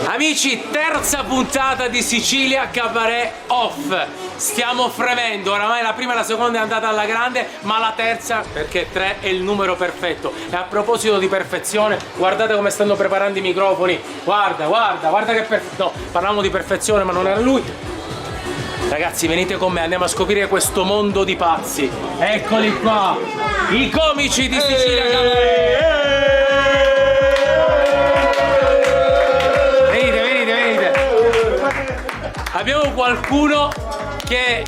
Amici, terza puntata di Sicilia Cabaret Off. Stiamo fremendo, oramai la prima e la seconda è andata alla grande, ma la terza, perché 3 è il numero perfetto. E a proposito di perfezione, guardate come stanno preparando i microfoni. Guarda che perfetto. No, parlavamo di perfezione, ma non era lui. Ragazzi, venite con me, andiamo a scoprire questo mondo di pazzi. Eccoli qua, i comici di Sicilia Cabaret. Abbiamo qualcuno che è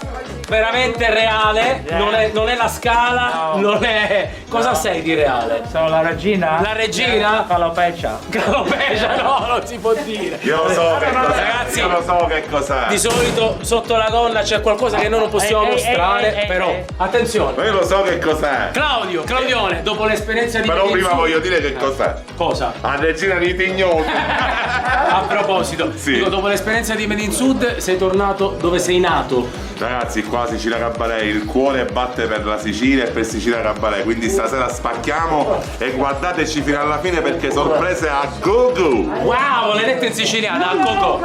veramente reale, non è la Scala, no. Non è... Cosa sei di reale? Sono la regina? La regina? Calopecia. Calopecia no, non si può dire. Io lo so che cos'è. Ragazzi, io lo so che cos'è. Di solito sotto la gonna c'è qualcosa che noi non possiamo mostrare, però attenzione. Ma io lo so che cos'è. Claudione, dopo l'esperienza di... Però prima voglio dire che cos'è. Cosa? La regina di Tignoni. A proposito, sì. Dico, dopo l'esperienza di Made in Sud sei tornato dove sei nato. Ragazzi, qua Sicilia Cabaret, il cuore batte per la Sicilia e per Sicilia Cabaret, quindi stasera spacchiamo e guardateci fino alla fine perché sorprese a go-go. Wow, l'hai detto in siciliano, a go-go.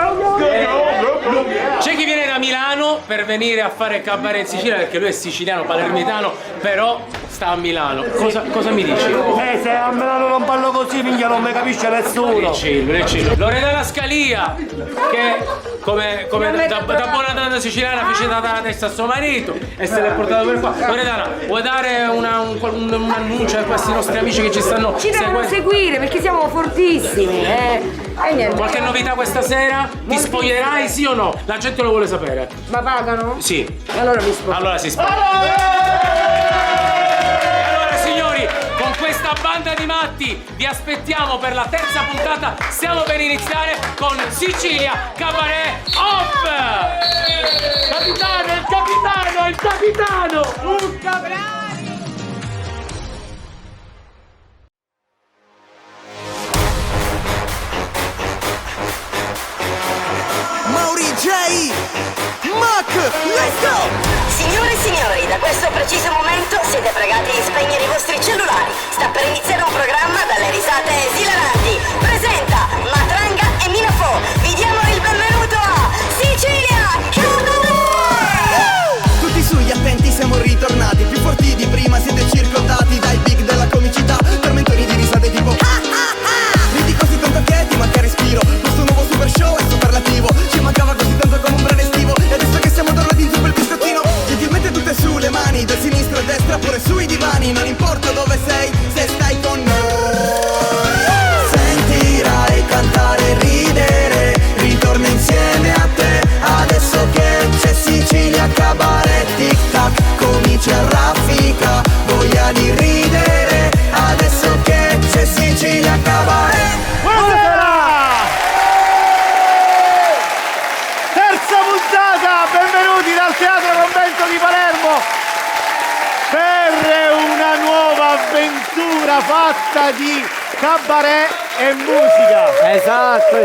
C'è chi viene da Milano per venire a fare cabaret in Sicilia perché lui è siciliano, palermitano, però sta a Milano. Cosa mi dici? Se a Milano non parlo così, minchia, non mi capisce nessuno. Cillo. Loredana Scalia, che come da buona donna siciliana fece data la testa a suo marito e se l'è portato per qua. Loredana, vuoi dare un annuncio a questi nostri amici che ci stanno devono seguire perché siamo fortissimi, Qualche novità questa sera? Ti spoglierai, sì o no? La gente lo vuole sapere. Ma pagano? Sì. Allora mi spoglio. Allora si spoglia. Con questa banda di matti vi aspettiamo per la terza puntata. Stiamo per iniziare con Sicilia Cabaret Off. Capitano, il capitano. Un capitano. Mauri J. Mac, let's go! Signore e signori, da questo preciso momento siete pregati di spegnere i vostri cellulari. Sta per iniziare un programma dalle risate esilaranti. Presenta Matranga e Minafo. Vi diamo il benvenuto a Sicilia Cabaret! Tutti sugli attenti, siamo ritornati. Più forti di prima, siete circondati dai big della comicità. Tormentori di risate tipo ridi così tanto che ti manca respiro. Questo nuovo super show è superlativo. Ci mancava così tanto come un brano estivo. E adesso che siamo tornati in super biscottino, gentilmente tutte sulle mani, da sinistra a destra pure sui divani. Non importa dove sei, se stai con noi sentirai cantare e ridere. Ritorna insieme a te, adesso che c'è Sicilia Cabaret. Tic tac, comincia a raffica, voglia di ridere. Adesso che c'è Sicilia Cabaret. Terza puntata, benvenuti dal Teatro Convento di Palermo per una nuova avventura fatta di cabaret e musica. Esatto,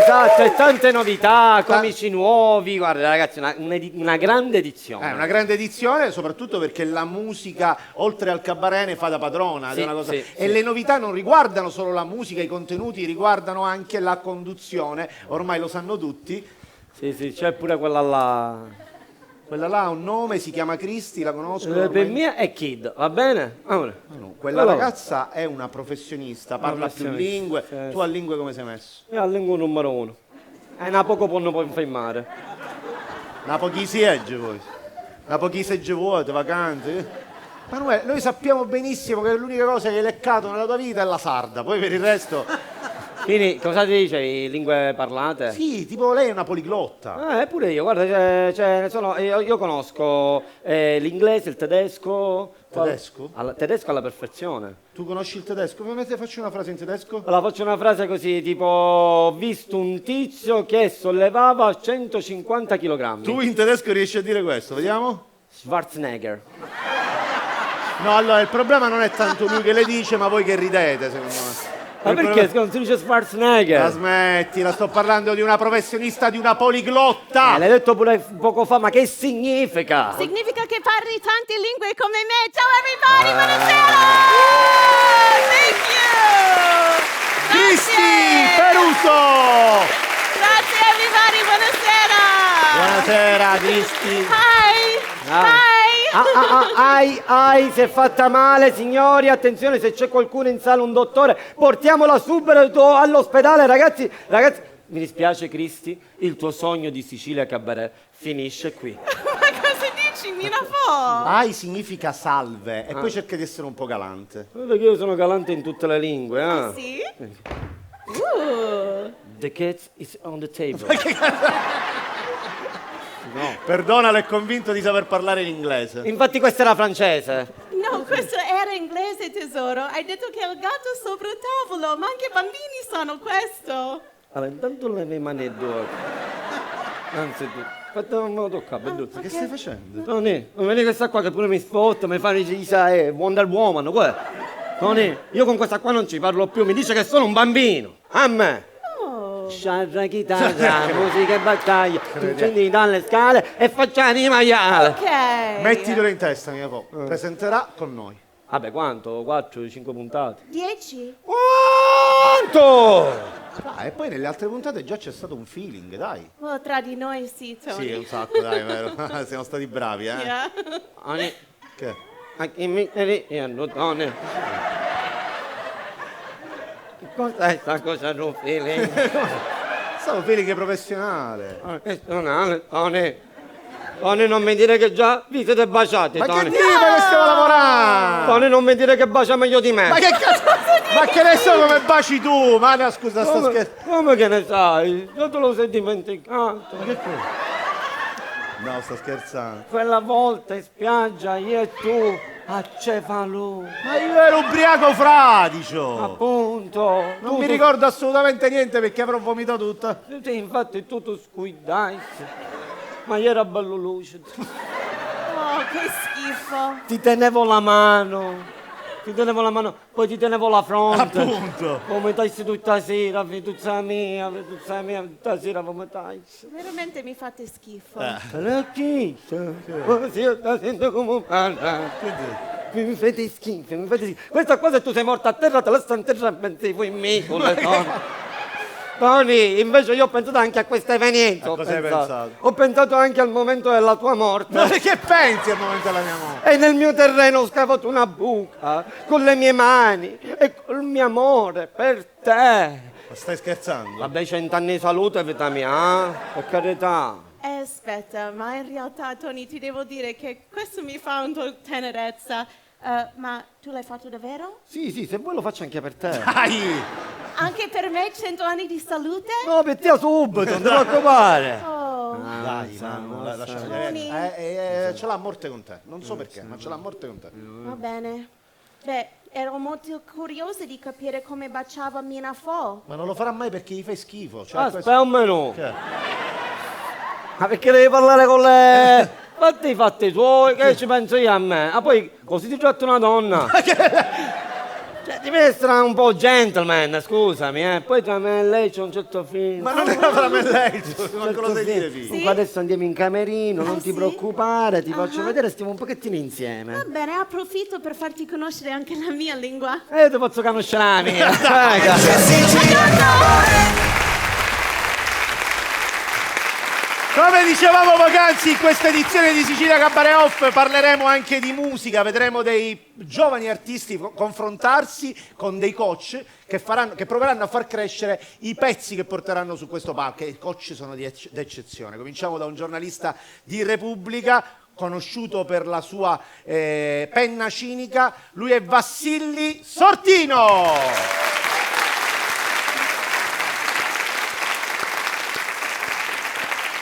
e tante novità, comici nuovi. Guarda ragazzi, una grande edizione. Una grande edizione, soprattutto perché la musica, oltre al cabaret, ne fa da padrona. Sì, è una cosa... sì, e le novità non riguardano solo la musica, i contenuti, riguardano anche la conduzione. Ormai lo sanno tutti. Sì, c'è pure quella là. Quella là ha un nome, si chiama Cristi, la conosco. Per me è Kid, va bene? No, quella ragazza è una professionista, parla più lingue. Sì. Tu a lingue come sei messo? Io la lingua numero 1. E una poco può non può infermare. Una pochi siegge voi. Una pochi segge vuote, vacanze. Manuele, noi sappiamo benissimo che l'unica cosa che hai leccato nella tua vita è la sarda, poi per il resto... Quindi cosa ti dice? Lingue parlate? Sì, tipo lei è una poliglotta. Pure io, guarda, io conosco l'inglese, il tedesco. Tedesco? Tedesco alla perfezione. Tu conosci il tedesco? Ovviamente faccio una frase in tedesco. Allora faccio una frase così, tipo: ho visto un tizio che sollevava 150 kg. Tu in tedesco riesci a dire questo, vediamo? Schwarzenegger. No, allora il problema non è tanto lui che le dice, ma voi che ridete, secondo me. Ma perché non si dice Schwarzenegger? La smettila, sto parlando di una professionista, di una poliglotta. L'hai detto pure poco fa, ma che significa? Significa che parli tante lingue come me. Ciao everybody, buonasera! Thank you! Cristi Peruso! Grazie everybody, buonasera. Buonasera, Cristi. Hi. Si è fatta male, signori. Attenzione, se c'è qualcuno in sala, un dottore, portiamola subito all'ospedale, ragazzi. Mi dispiace, Cristi, il tuo sogno di Sicilia Cabaret finisce qui. Ma cosa dici, Minafo? Ai significa salve e poi cerca di essere un po' galante. Guarda che io sono galante in tutte le lingue, eh? Sì? The cat is on the table. Perdonalo, è convinto di saper parlare in inglese. Infatti questa era francese. No, questo era inglese, tesoro. Hai detto che è il gatto sopra il tavolo, ma anche i bambini sanno questo. Allora, intanto le mie mani due. Anzi, tu. Aspetta, non me lo tocca, Ma che stai facendo? Tony, non vedi questa qua che pure mi spotta, mi fa dice Wonder Woman, guarda. Tony, io con questa qua non ci parlo più, mi dice che sono un bambino. A me. Sciarra, chitarra, musica e battaglia, tu scendi dalle scale e facciamo i maiali. Ok. Mettitelo in testa, mia po'. Presenterà con noi. Vabbè, quanto? 4, 5 puntate? 10. Quanto? E poi nelle altre puntate già c'è stato un feeling, dai. Oh, tra di noi sì, Tony. Sì, un sacco, dai, vero. Siamo stati bravi, eh. Yeah. Tony, Che? anche mi e hanno Tony. Cos'è sta cosa di un feeling? Stavo feeling professionale. Professionale, Tony. Tony, non mi dire che già vi siete baciati, Ma Tony. che dici che stiamo lavorando? Tony, non mi dire che bacia meglio di me. Ma che cazzo? Ma che ne so come baci tu? Ma no, scusa, sto scherzando. Come che ne sai? Io te lo sei dimenticato. No, sto scherzando. Quella volta in spiaggia, io e tu, a Cefalù. Ma io ero ubriaco fradicio. Appunto. Non mi ricordo assolutamente niente perché avrò vomitato tutta. Sì, infatti tu squidai. Ma io ero bello lucido. Oh, che schifo. Ti tenevo la mano, poi ti tenevo la fronte. Appunto. Vomitassi tutta sera, tutta mia, tutta sera vomitassi. Veramente mi fate schifo. La chissà, così io ti sento come parla. Mi fate schifo, mi fate schifo. Questa cosa tu sei morta a terra, te la sto enterrando, pensivo in me con le donne. Tony, invece io ho pensato anche a questa evenienza. A cosa hai pensato? Ho pensato anche al momento della tua morte. Ma che pensi al momento della mia morte? E nel mio terreno ho scavato una buca con le mie mani e col mio amore per te. Ma stai scherzando? Vabbè, 100 anni di salute, vita mia, per carità. Aspetta, ma in realtà, Tony, ti devo dire che questo mi fa un po' tenerezza. Ma tu l'hai fatto davvero? Sì, se vuoi lo faccio anche per te. Dai! Anche per me 100 anni di salute? No, per te subito, non ti preoccupare. Oh, Dai, Manu, lasciami Tony. ce l'ha a morte con te. Non so perché, ma ce l'ha a morte con te. Va bene. Beh, ero molto curiosa di capire come baciava Minafo. Ma non lo farà mai perché gli fai schifo. Cioè, Aspetta un menù. Che? Ma perché devi parlare con le... Fatti i fatti tuoi, che ci penso io a me. Ah, poi così ti tratto una donna. Cioè, devi essere un po' gentleman, scusami, Poi tra me e lei c'è un certo film. Ma non era tra me e lei, non lo sai dire, Sì? figlio. Adesso andiamo in camerino, non ti sì? preoccupare, ti faccio vedere, stiamo un pochettino insieme. Va bene, approfitto per farti conoscere anche la mia lingua. Ti faccio conoscere la mia. Come dicevamo poc'anzi, in questa edizione di Sicilia Cabaret Off parleremo anche di musica, vedremo dei giovani artisti confrontarsi con dei coach che proveranno a far crescere i pezzi che porteranno su questo palco. E i coach sono d'eccezione. Cominciamo da un giornalista di Repubblica, conosciuto per la sua penna cinica, lui è Vassilli Sortino.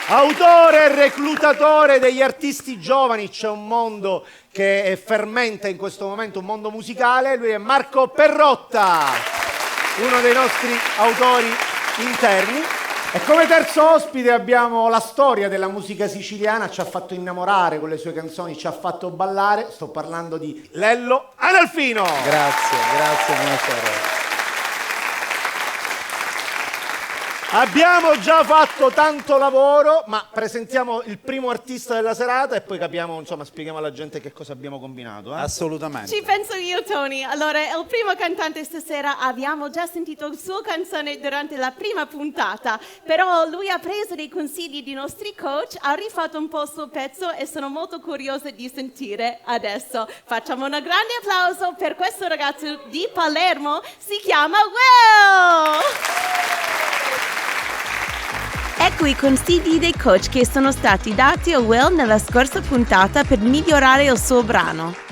Autore e reclutatore degli artisti giovani, c'è un mondo che fermenta in questo momento, un mondo musicale, lui è Marco Perrotta, uno dei nostri autori interni. E come terzo ospite abbiamo la storia della musica siciliana, ci ha fatto innamorare con le sue canzoni, ci ha fatto ballare, sto parlando di Lello Analfino. Grazie, buonasera. Abbiamo già fatto tanto lavoro, ma presentiamo il primo artista della serata e poi capiamo, insomma, spieghiamo alla gente che cosa abbiamo combinato. Assolutamente. Ci penso io, Tony. Allora, il primo cantante stasera, abbiamo già sentito la sua canzone durante la prima puntata, però lui ha preso dei consigli dei nostri coach, ha rifatto un po' il suo pezzo e sono molto curiosa di sentire adesso. Facciamo un grande applauso per questo ragazzo di Palermo, si chiama Will! Ecco i consigli dei coach che sono stati dati a Will nella scorsa puntata per migliorare il suo brano.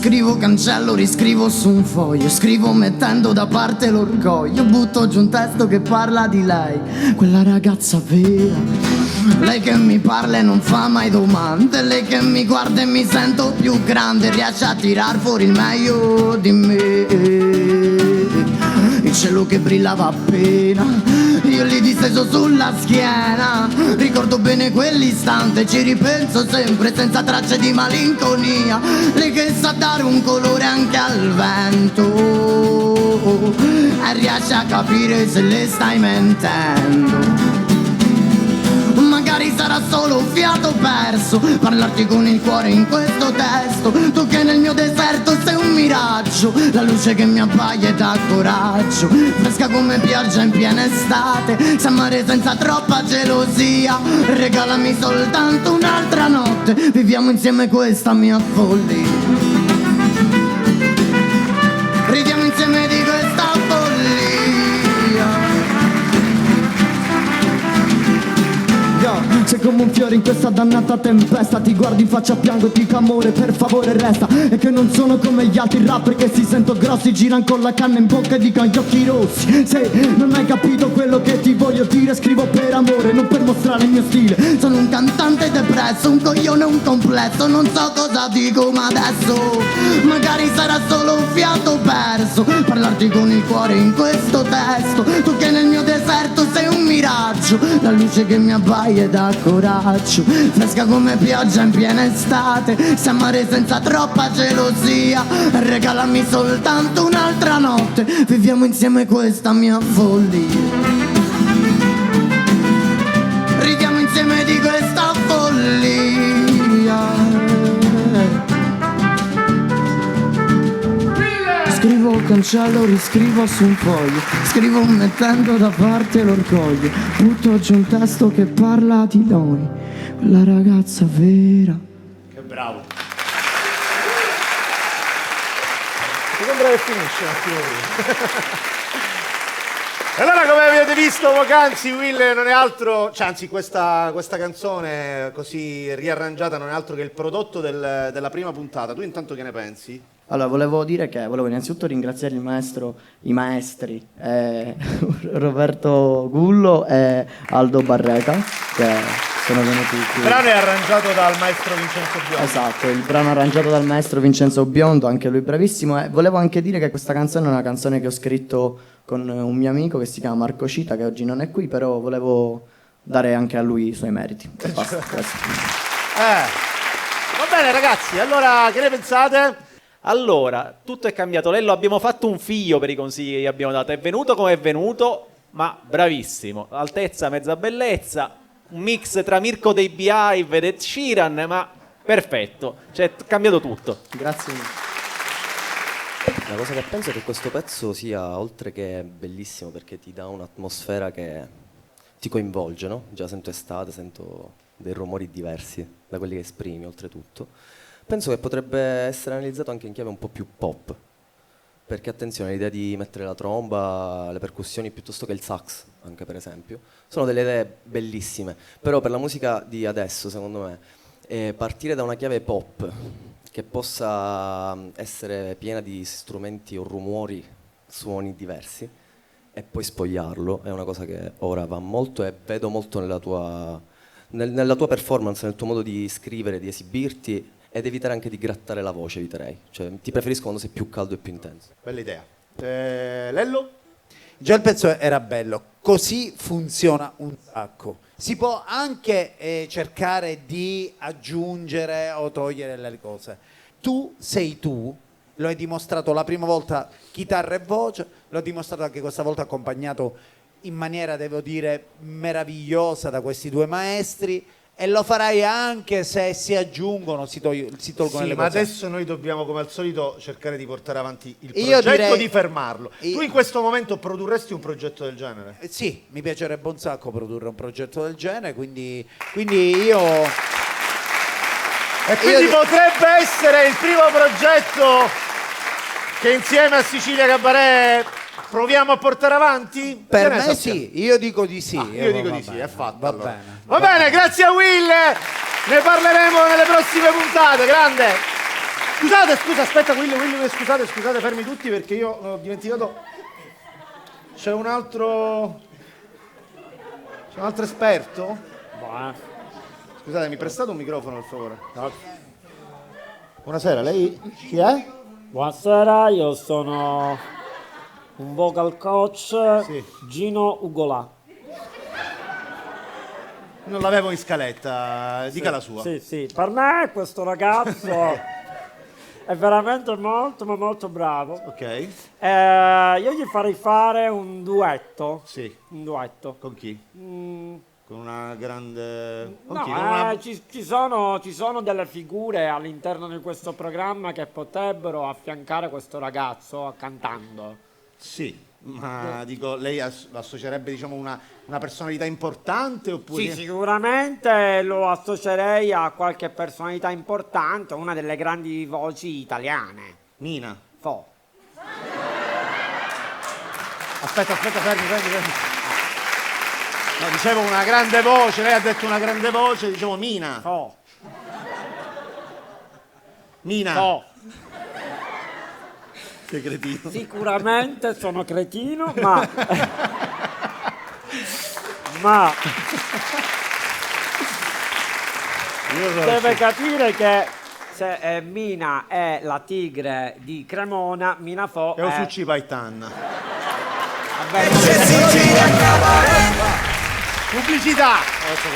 Scrivo, cancello, riscrivo su un foglio. Scrivo mettendo da parte l'orgoglio. Butto giù un testo che parla di lei, quella ragazza vera. Lei che mi parla e non fa mai domande. Lei che mi guarda e mi sento più grande. Riesce a tirar fuori il meglio di me. Il cielo che brillava appena, io lì disteso sulla schiena. Ricordo bene quell'istante, ci ripenso sempre senza tracce di malinconia. Lei che sa dare un colore anche al vento e riesce a capire se le stai mentendo. Magari sarà solo un fiato perso parlarti con il cuore in questo testo. Tu che nel mio deserto sei un miraggio, la luce che mi abbaia e dà coraggio. Fresca come pioggia in piena estate, sa amare senza troppa gelosia. Regalami soltanto un'altra notte, viviamo insieme questa mia follia. Ridiamo insieme di questa follia. Sei come un fiore in questa dannata tempesta. Ti guardi in faccia, piango e dico amore, per favore resta. E che non sono come gli altri rapper che si sentono grossi, giran con la canna in bocca e dicono gli occhi rossi. Se non hai capito quello che ti voglio dire, scrivo per amore, non per mostrare il mio stile. Sono un cantante depresso, un coglione, un complesso. Non so cosa dico ma adesso magari sarà solo un fiato perso parlarti con il cuore in questo testo. Tu che nel mio deserto sei un miraggio, la luce che mi abbaia e dà coraggio. Fresca come pioggia in piena estate, sa amare senza troppa gelosia. Regalami soltanto un'altra notte, viviamo insieme questa mia follia. Ridiamo insieme di questa follia. Scrivo, cancello, riscrivo su un foglio. Scrivo mettendo da parte l'orgoglio. Butto giù un testo che parla di noi, quella ragazza vera. Che bravo. Mi sembra che finisce un attimo prima. E allora, come avete visto poc'anzi, Will non è altro, cioè anzi questa canzone così riarrangiata non è altro che il prodotto della prima puntata. Tu intanto che ne pensi? Allora, volevo innanzitutto ringraziare i maestri Roberto Gullo e Aldo Barreca, che sono venuti qui. Il brano è arrangiato dal maestro Vincenzo Biondo. Esatto, il brano arrangiato dal maestro Vincenzo Biondo, anche lui bravissimo. E volevo anche dire che questa canzone è una canzone che ho scritto con un mio amico che si chiama Marco Cita, che oggi non è qui, però volevo dare anche a lui i suoi meriti. Basta, grazie. Va bene ragazzi, allora che ne pensate? Allora, tutto è cambiato. Lello, abbiamo fatto un figlio per i consigli che gli abbiamo dato. È venuto come è venuto, ma bravissimo. Altezza, mezza bellezza. Un mix tra Mirko dei Beehive ed Ed Sheeran, ma perfetto. Cioè, è cambiato tutto. Grazie mille. La cosa che penso è che questo pezzo sia, oltre che bellissimo, perché ti dà un'atmosfera che ti coinvolge, no? Già sento estate, sento dei rumori diversi da quelli che esprimi, oltretutto. Penso che potrebbe essere analizzato anche in chiave un po' più pop, perché attenzione, l'idea di mettere la tromba, le percussioni piuttosto che il sax, anche per esempio, sono delle idee bellissime, però per la musica di adesso, secondo me, partire da una chiave pop che possa essere piena di strumenti o rumori, suoni diversi, e poi spogliarlo è una cosa che ora va molto e vedo molto nella tua performance, nel tuo modo di scrivere, di esibirti, ed evitare anche di grattare la voce, eviterei. Cioè, ti preferisco quando sei più caldo e più intenso. Bella idea. Lello? Già il pezzo era bello, così funziona un sacco. Si può anche cercare di aggiungere o togliere le cose. Tu sei tu, lo hai dimostrato la prima volta chitarra e voce, l'ho dimostrato anche questa volta accompagnato in maniera, devo dire, meravigliosa da questi due maestri. E lo farai anche se si aggiungono, si tolgono sì, le ma cose. adesso noi dobbiamo, come al solito, cercare di portare avanti il Io progetto, direi- di fermarlo. Tu in questo momento produrresti un progetto del genere? Sì, mi piacerebbe un sacco produrre un progetto del genere, quindi io... E quindi potrebbe essere il primo progetto che insieme a Sicilia Cabaret proviamo a portare avanti? Per Che ne me sappiamo? sì, io dico di sì. Io dico va di sì, bene, è fatto. Va allora. bene. Va bene, grazie a Will. Ne parleremo nelle prossime puntate. Grande. Scusa, aspetta, Will, scusate, fermi tutti perché io ho dimenticato. C'è un altro esperto? Scusate, mi prestate un microfono, per favore? Buonasera, lei chi è? Buonasera, io sono un vocal coach, Gino Ugolà. Non l'avevo in scaletta, dica la sua. Sì, per me questo ragazzo è veramente molto, ma molto bravo. Ok. Io gli farei fare un duetto. Sì. Un duetto. Con chi? Con una grande... Con No, chi? Con una... ci sono delle figure all'interno di questo programma che potrebbero affiancare questo ragazzo cantando. Sì, ma dico, lei lo associerebbe, diciamo, una personalità importante oppure... Sì, sicuramente lo associerei a qualche personalità importante, una delle grandi voci italiane. Mina. Fo. Aspetta, fermi. No, dicevo una grande voce, lei ha detto una grande voce, dicevo Mina. Fo. Mina. Fo. Sei cretino. Sicuramente sono cretino, ma... ma... deve capire che se Mina è la tigre di Cremona, Mina Fo è Osucci Paitan. Pubblicità. Adesso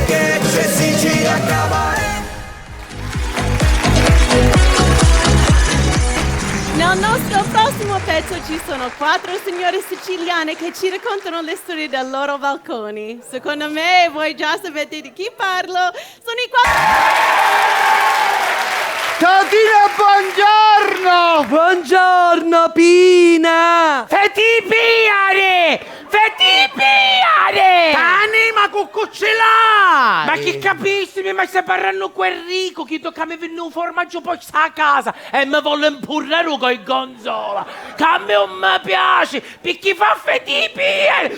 che c'è Sicilia Cabaret. Nel nostro prossimo pezzo ci sono 4 signore siciliane che ci raccontano le storie dei loro balconi. Secondo me voi già sapete di chi parlo. Sono i 4... Totino, buongiorno! Buongiorno, Pina! Feti piare! Anima cuccuccellare! Ma che capisci? Mi stai parlando quel rico che tocca mi venire un formaggio poi sta a casa e mi vuole impurrare con i gonzola. Che a me non mi piace perché fa feti piare!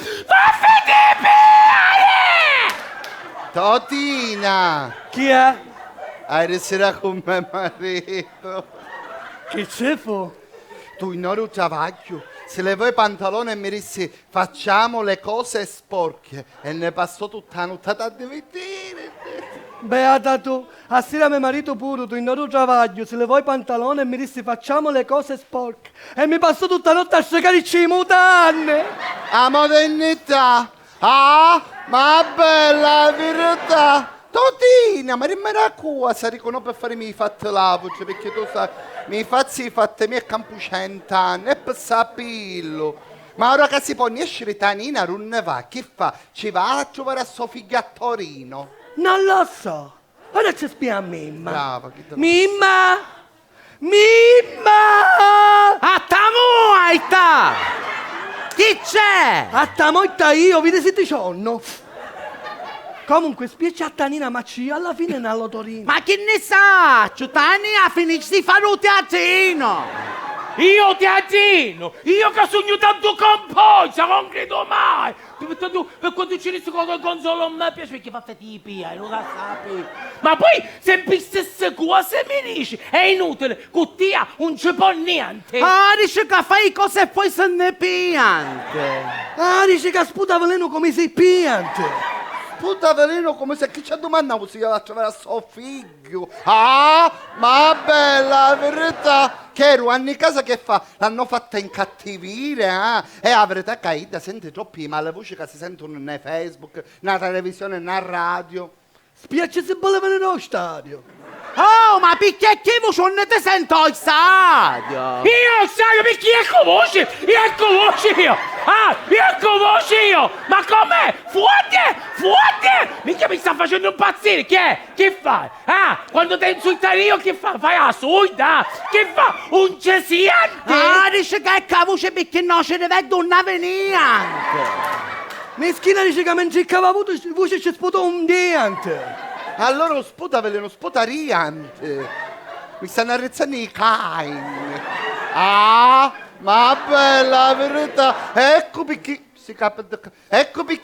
Totina! Chi è? Ieri sera con mio marito. Che cefo? Tu in oro travaglio. Si levò i pantaloni e mi disse facciamo le cose sporche. E ne passò tutta la nottata a divertire. Beata tu, a sera mio marito pure, tu in oro travaglio, si levò i pantaloni e mi disse facciamo le cose sporche. E mi passò tutta la notte a sciacarici i mutanne. A modernità. Ah, ma bella verità. Totina, ma rimane a cosa, riconosco per farmi i fatti la voce, perché tu sai, mi faccio i fatti miei campo 100 anni, e per sapillo. Ma ora che si può escere Tanina, non ne va, che fa? Ci va a trovare a sua figlia a Torino? Non lo so. Ora ci spia a Mimma. Brava, chi te lo... Mimma! A tamoita! Chi c'è? A tamoita io, vedi se ti cionno. Comunque spiace a Tanina, ma ci alla fine nella Torino. Ma che ne sa? Tanina finisce di fare un teatrino. Io teatrino? Io che sogno tanto con poi, non credo mai. Per quando ci riesco con il console non mi piace perché fa fetipia, non la sapi. Ma poi se per stesse cose mi dici, è inutile, con tia non ci può niente. Ah, dice che fai cose e poi se ne piante. Ah, dici che sputa veleno come sei piante. sputa veleno come se chi ci domandavo se io attraverso il figlio. Ah, ma bella verità. Che ero anni in casa che fa? L'hanno fatta incattivire, E la verità è che sente troppi male voci che si sentono nei Facebook, nella televisione, nella radio. Spiace se volevano nello stadio. Oh, ma perché che voce non ti sento al stadio? Io stadio perché ecco voce! Io! Ma com'è? Fuotte! Mica mi sta facendo impazzire! Che fai? Quando ti insultare io che fa? Fai la surda? Che fa? Un cesiante? Dice che è la voce perché non ce ne vedo una veniante. Meschina dice che mentre cava avuto voce ci sputò un diante. Allora lo sputa veleno, sputa riante. Mi stanno arrezzando i cani. Ah, ma bella verità. Ecco perché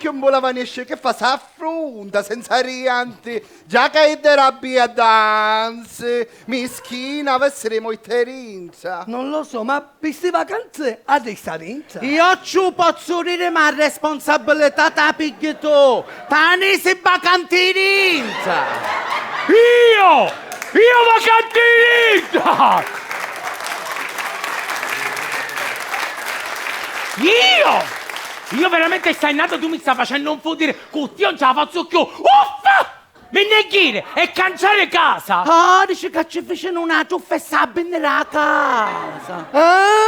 un bolavaniesce che fa s'affronta senza riante. Già che è rabbia danze. Mischina, vesseremo i terinza. Non lo so, ma per queste vacanze a distanza. Io ci posso dire, ma responsabilità ta pigli tu. Tani si vacantininza. Io vacantininza! Io veramente stai nato, tu mi stai facendo un fodere cutti, io non ce la faccio più. Uffa! Venneghire e canciare casa! Dice che ci facevano una ciuffessata nella casa.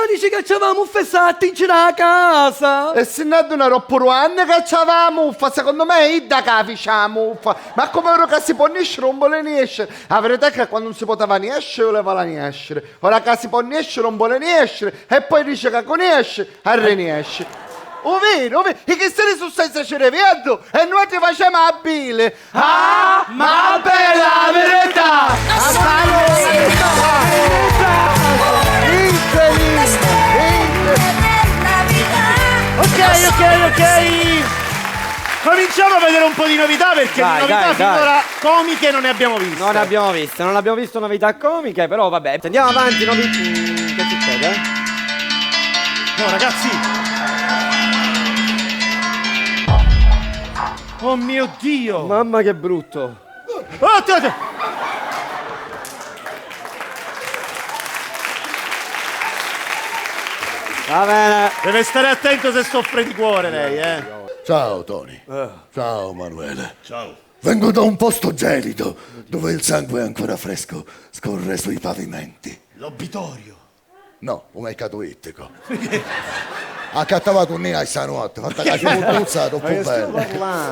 Dice che ci avevamo fessati in la casa. E se non è una roppuruanna che c'avevamo muffa, secondo me è da che facciamo muffa. Ma come ora che si può nescere, non vuole nescere. La verità è che quando non si poteva nescere, voleva nescere. Ora che si può nescere, non vuole nescere. E poi dice che con esce, arrenesce. Ovvero, e che se ne sono senza cervello e noi ti facciamo a bile. Ma bella verità! Ok. Cominciamo a vedere un po' di novità perché di novità finora comiche non ne abbiamo viste. Non abbiamo visto novità comiche, però vabbè. Andiamo avanti, che succede? No, ragazzi. Oh mio Dio! Mamma che brutto! Va bene! Deve stare attento se soffre di cuore lei, Ciao Tony. Ciao Manuele. Ciao. Vengo da un posto gelido, dove il sangue ancora fresco scorre sui pavimenti. L'obitorio. No, un mercato ittico. Accattavato un nea e sanotte, fatta cacio puzzata, troppo bello.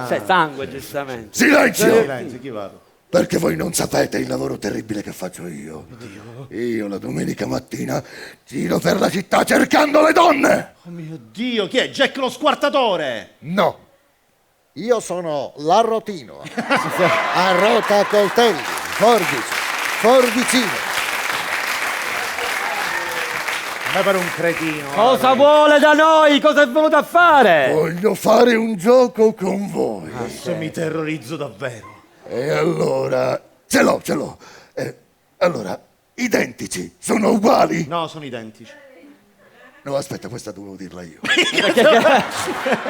C'è sangue, giustamente. Silenzio! Chi vado? Perché voi non sapete il lavoro terribile che faccio io. Io la domenica mattina giro per la città cercando le donne. Oh mio Dio, chi è? Jack lo squartatore? No. Io sono l'arrotino. Arrota coltelli, forbicino. Per un cretino. Cosa vuole da noi? Cosa è venuto a fare? Voglio fare un gioco con voi. Adesso mi terrorizzo davvero. E allora... Ce l'ho. Allora, identici, sono uguali? No, sono identici. No, aspetta, questa dovevo dirla io. Ma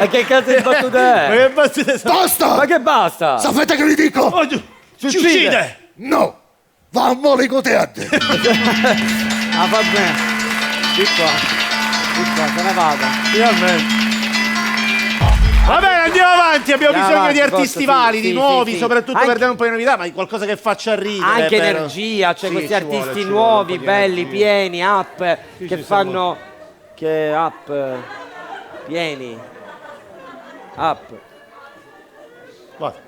che cazzo di battuta è? Ma che battute sono? Basta! Ma che basta? Sapete che vi dico? Oh, ci uccide! No! Va a molicoteate! Va bene. Di qua, se ne vada. Finalmente. Va bene, andiamo avanti. Abbiamo bisogno di artisti validi, nuovi, soprattutto per dare un po' di novità, ma di qualcosa che faccia ridere. Anche energia, cioè questi artisti nuovi, belli, pieni, che fanno. Che pieni. Guarda.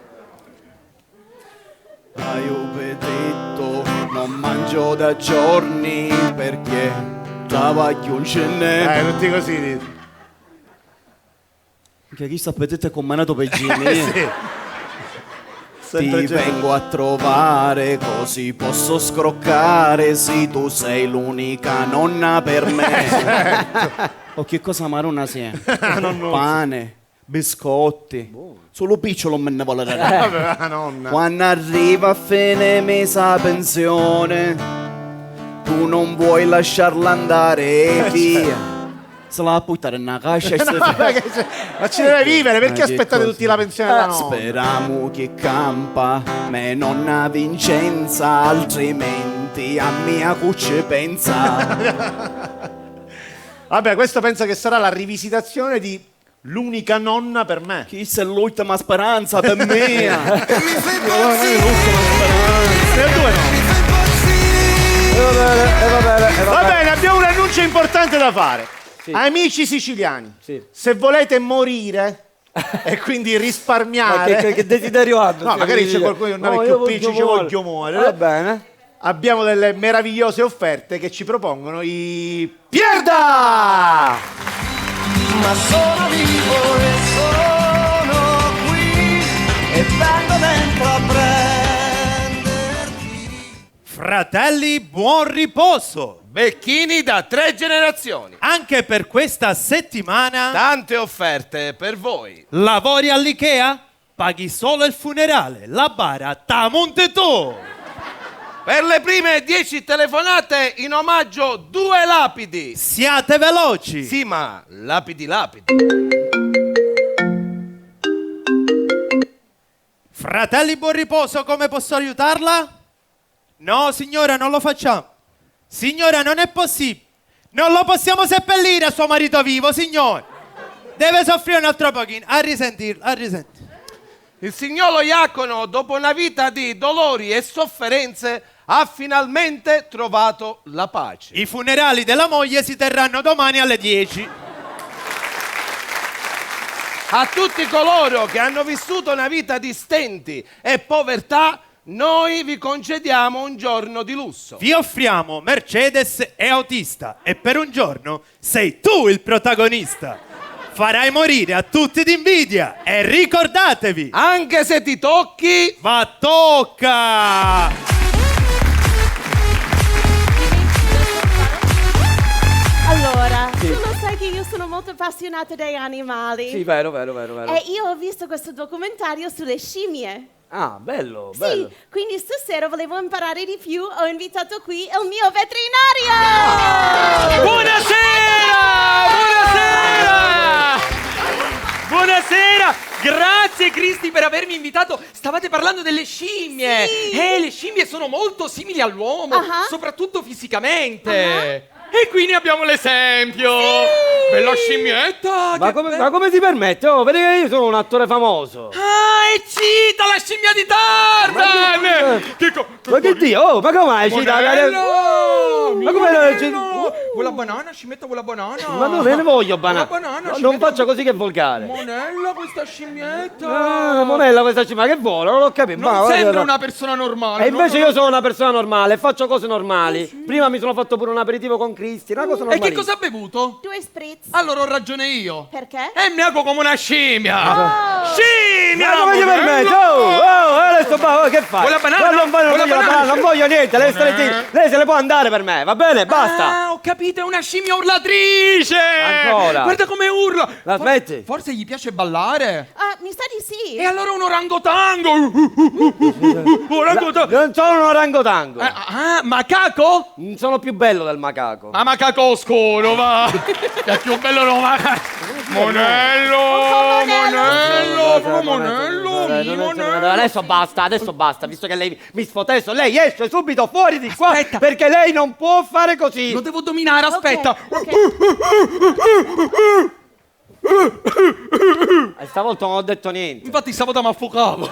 Io vedetto, non mangio da giorni perché travaglio ce n'è. Non ti così. Che chi sta appetito è combinato per Gini. Ti vengo a trovare così posso scroccare. Sì, tu sei l'unica nonna per me. Oh, che cosa maronna sei? Pane, biscotti. Solo picciolo me ne vuole dare. Quando arriva a fine mese la pensione, tu non vuoi lasciarla andare via. Se la buttare in una cascia e Ma ci deve vivere, perché aspettate tutti la pensione della nonna? Speriamo che campa me nonna Vincenza, altrimenti a mia cuccia pensa. Vabbè, questo penso che sarà la rivisitazione di L'unica nonna per me. Chissà, è l'ultima speranza per me. Va bene, abbiamo un annuncio importante da fare. Amici siciliani, se volete morire e quindi risparmiare, Ma che desiderio hanno? no, magari c'è qualcuno che non è più picci, ci voglio muovere. Va bene. Abbiamo delle meravigliose offerte che ci propongono i Pierda! Ma sono vivo e sono qui e vengo dentro a prenderti. Fratelli, buon riposo! Becchini da 3 generazioni. Anche per questa settimana Tante offerte per voi. lavori all'Ikea? Paghi solo il funerale, la bara ta Montetò! Per le prime 10 telefonate in omaggio 2 lapidi. Siate veloci! Sì, ma lapidi. Fratelli, buon riposo, come posso aiutarla? No, signora, non lo facciamo. Signora, non è possibile. Non lo possiamo seppellire suo marito vivo, signore. Deve soffrire un altro pochino. A risentirlo. Il signor Iacono, dopo una vita di dolori e sofferenze, ha finalmente trovato la pace. I funerali della moglie si terranno domani alle 10. A tutti coloro che hanno vissuto una vita di stenti e povertà, noi vi concediamo un giorno di lusso. Vi offriamo Mercedes e autista e per un giorno sei tu il protagonista. Farai morire a tutti d'invidia e ricordatevi, anche se ti tocchi, va tocca! Allora, tu lo sai che io sono molto appassionata degli animali. Sì, vero. E io ho visto questo documentario sulle scimmie. Ah, bello. Sì, quindi stasera volevo imparare di più, ho invitato qui il mio veterinario! Buonasera! Grazie Cristi per avermi invitato. Stavate parlando delle scimmie. Sì. Le scimmie sono molto simili all'uomo, soprattutto fisicamente. E qui ne abbiamo l'esempio. Sì! Bella scimmietta. Ma come si permette? Oh, vedi che io sono un attore famoso. Ah, è Cita, la scimmia di Tarzan. Ma che Dio? Oh, ma come hai Cita? Ma come Vuoi la banana? Scimmetta, vuoi la banana? Ma non ne voglio banana. banana, Non faccia così che è volgare. Monella questa scimmietta. Ah, Monella questa scimmia che vuole? Non l'ho capito. Non sembra una persona normale. E invece io sono una persona normale e faccio cose normali. Prima mi sono fatto pure un aperitivo con Cristi, una cosa E normale. che cosa ha bevuto? 2 spritz. Allora ho ragione io. Perché? E mi hago come una scimmia. Scimmia! Ma come ti permette? Adesso che fai? Vuoi la banana? Non voglio, Vuoi la banana? non voglio niente, lei se ne può andare per me, va bene? Basta. Ah, ho capito, è una scimmia urlatrice. Ancora? Guarda come urla. La smetti? Forse gli piace ballare. Ah, mi sa di sì. E allora un orangotango. Orangotango. Non sono un orangotango. Macaco? Sono più bello del macaco. Ma macaco oscuro, va. È più bello lo macaco. Monello. Adesso basta, visto che lei mi sfotesso, lei esce subito fuori di qua perché lei non può fare così. Lo devo dominare, aspetta. Stavolta non ho detto niente. Infatti stavolta mi affocavo.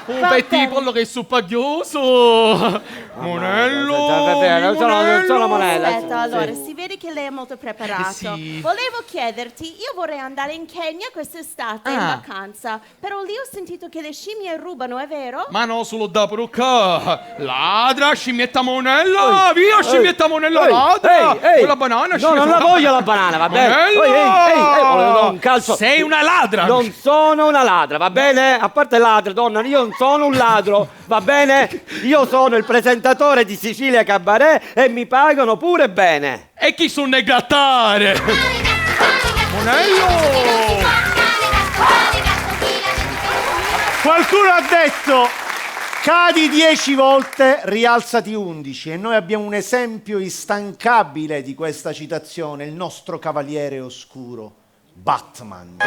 Un petti pollo che è suppaghioso. Monello. Non sono Monella. Aspetta, allora, si vede che lei è molto preparato. Sì. Volevo chiederti, io vorrei andare in Kenya quest'estate in vacanza, però lì ho sentito che le scimmie rubano, è vero? Ma no, solo da brucca. Ladra, scimmietta Monella. Via, scimmietta Monella, ladra. Con la banana. No, non la voglio la banana, va bene? Monella. Un calcio. Sei una ladra. Non sono una ladra, va bene? A parte ladra, donna, io non sono un ladro, va bene? Io sono il presentatore di Sicilia Cabaret e mi pagano pure bene. E chi sono ne grattare? Monello! Qualcuno ha detto Cadi 10 volte, rialzati 11. E noi abbiamo un esempio instancabile di questa citazione, il nostro cavaliere oscuro, Batman,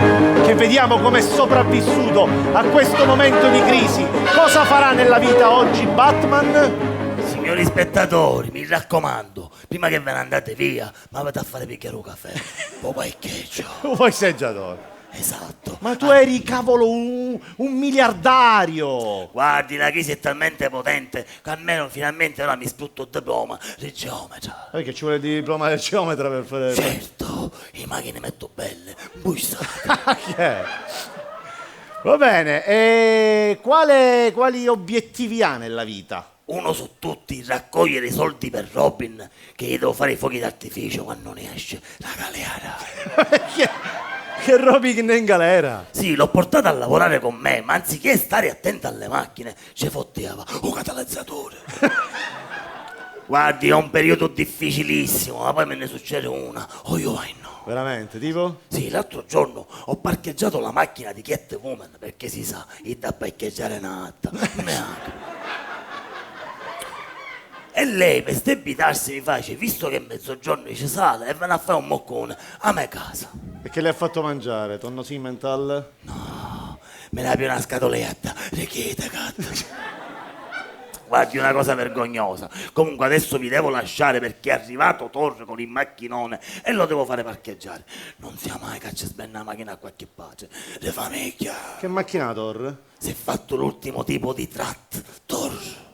che vediamo come è sopravvissuto a questo momento di crisi. Cosa farà nella vita oggi Batman? Signori spettatori, mi raccomando, prima che ve ne andate via, ma vado a fare bicchiere un caffè. Poi qualcheggio. Vuoi seggiatore? Esatto. Ma tu eri, cavolo, un miliardario. Guardi, la crisi è talmente potente che almeno finalmente ora mi sputto il diploma di geometra. Perché ci vuole il diploma del geometra per fare... Certo, le macchine metto belle, Va bene, e quali obiettivi ha nella vita? Uno su tutti, raccogliere i soldi per Robin, che gli devo fare i fuochi d'artificio quando ne esce la galera. Che Robin è in galera? Sì, l'ho portato a lavorare con me, ma anziché stare attento alle macchine, ci fotteva un catalizzatore. Guardi, è un periodo difficilissimo, ma poi me ne succede una. Oh, io vai no. Veramente, tipo? Sì, l'altro giorno ho parcheggiato la macchina di Catwoman, perché si sa, il da parcheggiare natta. E lei, per stebitarsi, mi face, visto che è mezzogiorno ci sale e viene a fare un moccone a me casa. E che le ha fatto mangiare? Tonno Simmental? No, me ne apre una scatoletta, le chiede, gatto. Guardi, una cosa vergognosa. Comunque adesso vi devo lasciare perché è arrivato Thor con il macchinone e lo devo fare parcheggiare. Non sia mai che ci spenna la macchina a qualche pace. Le famiglia. Che macchina Thor? Si è fatto l'ultimo tipo di trat, Thor.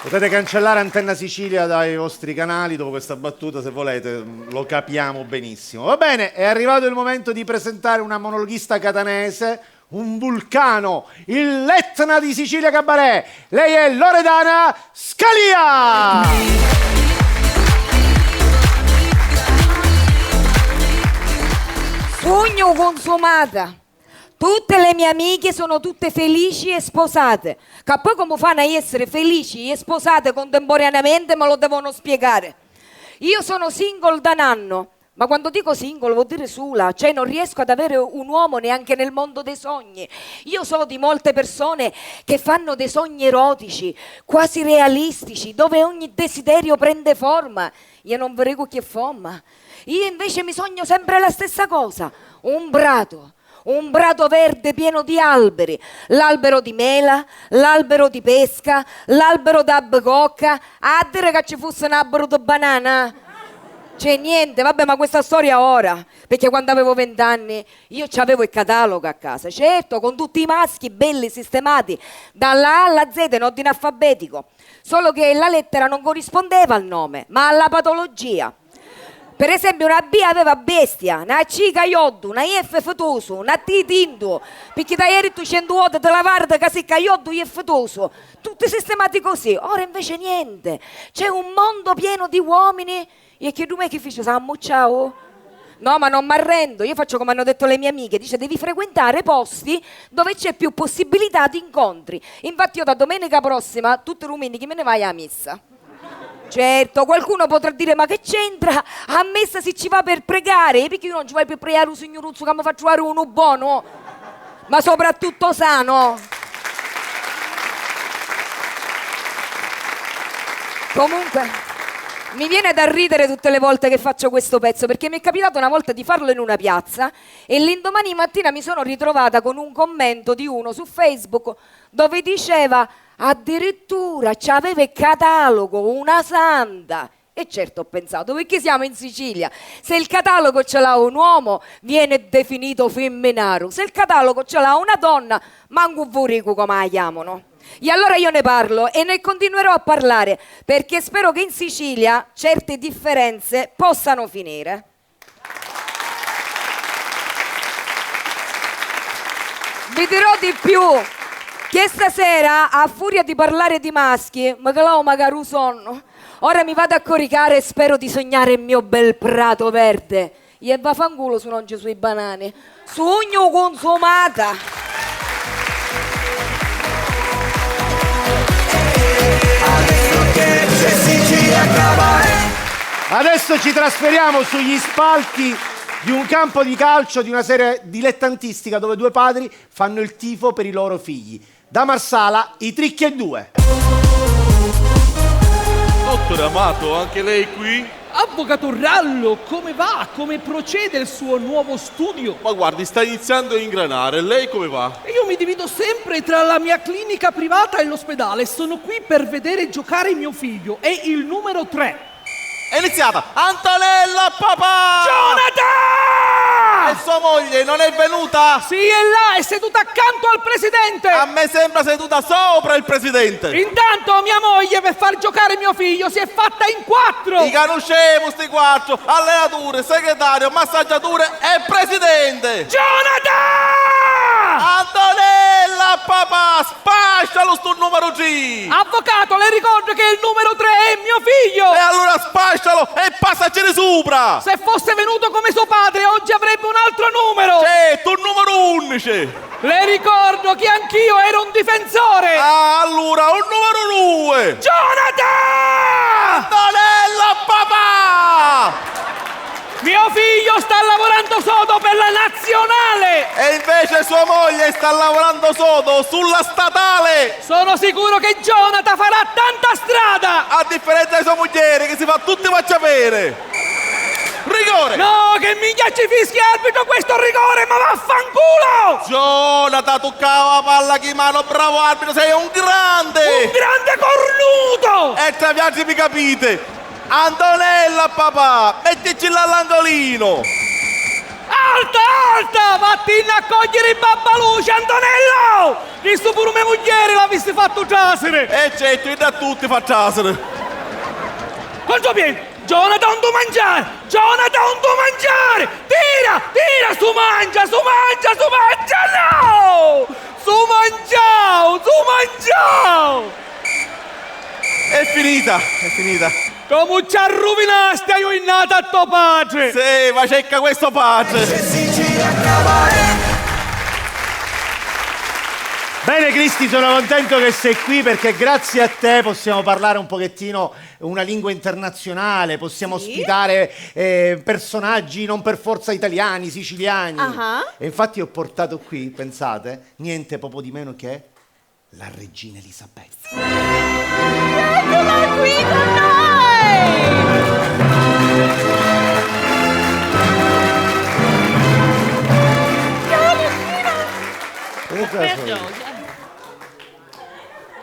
Potete cancellare Antenna Sicilia dai vostri canali dopo questa battuta, se volete, lo capiamo benissimo. Va bene, è arrivato il momento di presentare una monologhista catanese, un vulcano, il l'Etna di Sicilia Cabaret. Lei è Loredana Scalia! Sogno consumata. Tutte le mie amiche sono tutte felici e sposate. Che poi come fanno a essere felici e sposate contemporaneamente me lo devono spiegare. Io sono single da un anno, ma quando dico single vuol dire sola, cioè non riesco ad avere un uomo neanche nel mondo dei sogni. Io so di molte persone che fanno dei sogni erotici, quasi realistici, dove ogni desiderio prende forma. Io non vorrei che forma. Io invece mi sogno sempre la stessa cosa, un prato verde pieno di alberi, l'albero di mela, l'albero di pesca, l'albero d'albicocca, a dire che ci fosse un albero di banana. C'è niente, vabbè, ma questa storia ora, perché quando avevo 20 anni io c'avevo il catalogo a casa, certo, con tutti i maschi belli sistemati, dalla A alla Z in ordine alfabetico, solo che la lettera non corrispondeva al nome, ma alla patologia. Per esempio una B aveva bestia, una C caioddu, una F fetoso, una T tinto, perché da ieri tu 100 volte te la guarda che si caioddu e fetoso, tutti sistemati così. Ora invece niente, c'è un mondo pieno di uomini e che tu me che fece, ciao? No, ma non mi arrendo, io faccio come hanno detto le mie amiche, dice devi frequentare posti dove c'è più possibilità di incontri. Infatti io da domenica prossima, tutti i rumini, che me ne vai a messa? Certo, qualcuno potrà dire ma che c'entra? A messa si ci va per pregare, perché io non ci vai per pregare un signoruzzo che mi fa trovare uno buono, ma soprattutto sano. Comunque, mi viene da ridere tutte le volte che faccio questo pezzo, perché mi è capitato una volta di farlo in una piazza e l'indomani mattina mi sono ritrovata con un commento di uno su Facebook dove diceva addirittura c'aveva il catalogo, una santa. E certo ho pensato, perché siamo in Sicilia, se il catalogo ce l'ha un uomo viene definito femminaro, se il catalogo ce l'ha una donna manco un vurico come la chiamano. E allora io ne parlo e ne continuerò a parlare, perché spero che in Sicilia certe differenze possano finire. Vi dirò di più, che stasera, a furia di parlare di maschi, magari sonno, ora mi vado a coricare e spero di sognare il mio bel prato verde. E vaffanculo su non ci sui banani. Sogno consumata. Adesso ci trasferiamo sugli spalti di un campo di calcio di una serie dilettantistica dove due padri fanno il tifo per i loro figli. Da Marsala, i Tricchi e Due. Dottore Amato, anche lei qui? Avvocato Rallo, come va? Come procede il suo nuovo studio? Ma guardi, sta iniziando a ingranare. Lei come va? Io mi divido sempre tra la mia clinica privata e l'ospedale. Sono qui per vedere giocare mio figlio. È il numero 3. È iniziata! Antonella papà! Jonathan! E sua moglie non è venuta? Sì, è là, è seduta accanto al presidente! A me sembra seduta sopra il presidente! Intanto mia moglie, per far giocare mio figlio, si è fatta in 4! I conoscevo sti 4! Allenatore, segretario, massaggiatore e presidente! Jonathan! Antonella papà, spascialo sto numero G! Avvocato, le ricordo che il numero 3 è mio figlio! E allora spascialo e passacene sopra! Se fosse venuto come suo padre, oggi avrebbe un altro numero! Certo, il numero 11! Le ricordo che anch'io ero un difensore! Ah, allora, un numero 2! Jonathan! Antonella papà! Mio figlio sta lavorando sodo per la nazionale! E invece sua moglie sta lavorando sodo sulla statale! Sono sicuro che Jonathan farà tanta strada! A differenza di sua moglie che si fa tutti faccia bene! Rigore! No, che minchia ci fischi arbitro questo rigore, ma vaffanculo! Jonathan, toccava la palla chi mano, bravo arbitro, sei un grande! Un grande cornuto! E traviati mi capite! Antonella papà, mettici là all'angolino! Alta, alta! Vattene a cogliere i babbaluci, Antonello! Visto pure mia moglie l'avessi fatto trasere! E certo, io da tutti fa trasere! Quanto viene? Jonathan, tu mangiare! Jonathan, tu mangiare! Tira, tira, su mangia, su mangia, su mangia! No! Su mangiao, su mangiao! È finita, è finita! Come ci arrovinasti, io innata a tuo padre! Sì, ma cerca questo padre! Bene Cristi, sono contento che sei qui perché grazie a te possiamo parlare un pochettino una lingua internazionale, possiamo ospitare personaggi non per forza italiani, siciliani. E infatti ho portato qui, pensate, niente poco di meno che la regina Elisabetta. Eccola qui con noi!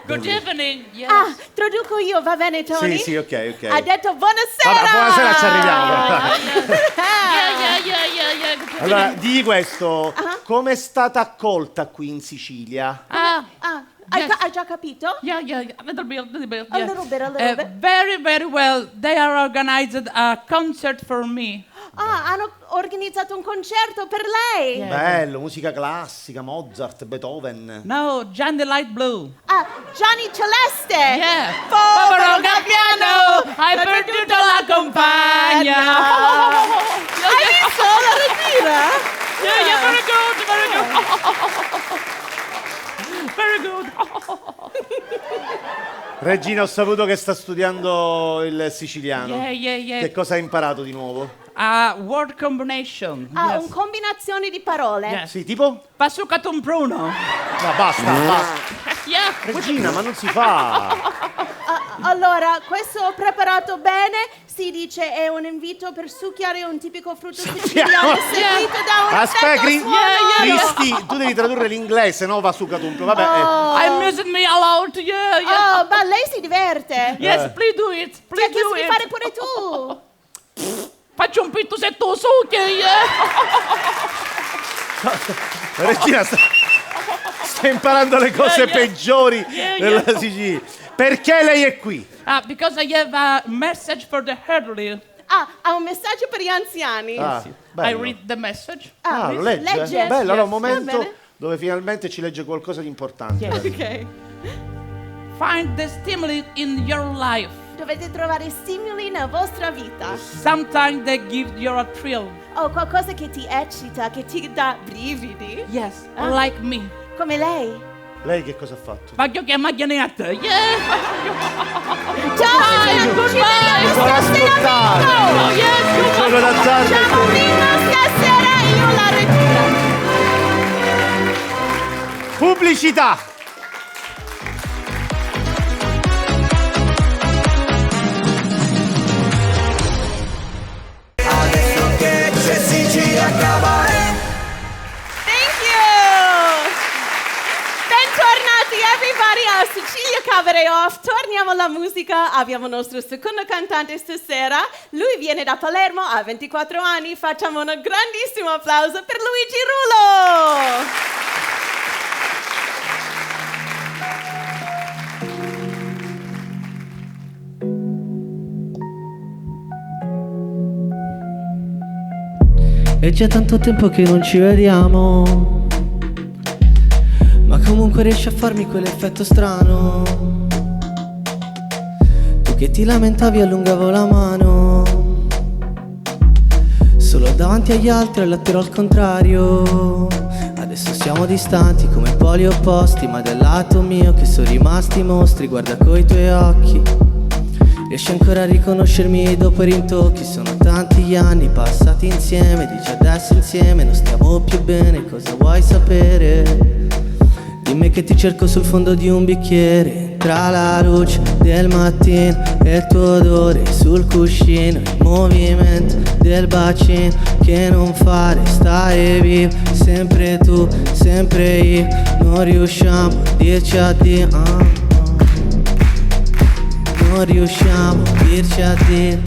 Good evening, yes. Ah, traduco io, va bene Tony? Sì, ok. Ha detto buonasera! Vabbè, buonasera, ci arriviamo. Yeah. Allora, digli questo, come è stata accolta qui in Sicilia? Hai già capito? Yeah, a little bit. A little bit. Very, very well. They are organized a concert for me. Hanno organizzato un concerto per lei. Yeah. Bello, musica classica, Mozart, Beethoven. No, Johnny Light Blue. Gianni Celeste. Yeah. Povero Gabbiano, hai perduto la compagna. Hai visto la regina? Yeah, very good. Very good. Regina, ho saputo che sta studiando il siciliano. Yeah. Che cosa hai imparato di nuovo? Word combination. Un combinazione di parole. Yes. Sì, tipo? Pasucatum Bruno. No, basta. Yeah. Regina, ma non si fa. Allora, questo ho preparato bene. Si dice è un invito per succhiare un tipico frutto siciliano seguito da un Aspetta, effetto suono. Cristi, tu devi tradurre l'inglese, no? Va su Catumpo. Vabbè. I'm using me aloud. Yeah. Oh, ma lei si diverte. Yes, please do it. Please Ti ha chiesto do di it. fare pure tu. Faccio un pitto se tu succhi. Regina sta imparando le cose peggiori della Sicilia. Perché lei è qui? Because I have a message for the elderly. Ha un messaggio per gli anziani. I read the message. Lo legge? Legge. Bello, allora un Va momento bene. dove finalmente ci legge qualcosa di importante. Ok. Find the stimuli in your life. Dovete trovare stimoli nella vostra vita. Sometimes they give you a thrill. Qualcosa che ti eccita, che ti dà brividi. Yes, like me. Come lei. Lei che cosa ha fatto? Voglio chiamargliene a te. Ciao, goodbye. Stasera vinto. Il gioco d'azzardo. Abbiamo vinto stasera io la rettura. Pubblicità. Adesso che c'è Sicilia Cabaret. Thank you. Bentornati everybody a Sicilia Cabaret Off. Torniamo alla musica. Abbiamo il nostro secondo cantante stasera. Lui viene da Palermo, ha 24 anni. Facciamo un grandissimo applauso per Luigi Rullo. È già tanto tempo che non ci vediamo, ma comunque riesci a farmi quell'effetto strano. Tu che ti lamentavi allungavo la mano, solo davanti agli altri all'attero al contrario. Adesso siamo distanti come poli opposti, ma del lato mio che sono rimasti mostri. Guarda coi tuoi occhi, riesci ancora a riconoscermi dopo i rintocchi? Sono tanti gli anni passati insieme, dici adesso insieme non stiamo più bene, cosa vuoi sapere? Dimmi che ti cerco sul fondo di un bicchiere, tra la luce del mattino e il tuo odore sul cuscino, il movimento del bacino che non fa restare vivo, sempre tu, sempre io, non riusciamo a dirci addio. Non riusciamo a dirci addio,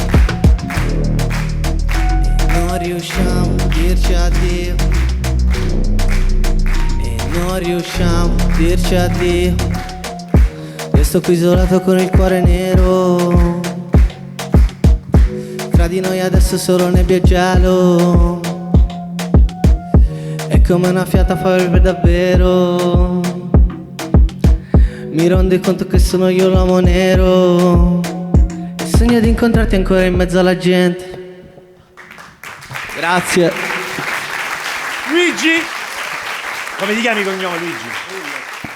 non riusciamo a dirci addio, e non riusciamo a dirci addio. Resto qui isolato con il cuore nero, tra di noi adesso solo nebbia e gelo, è come una fiata fuori per davvero. Mi rendo conto che sono io l'uomo nero e sogno di incontrarti ancora in mezzo alla gente. Grazie. Luigi, come ti chiami cognome Luigi?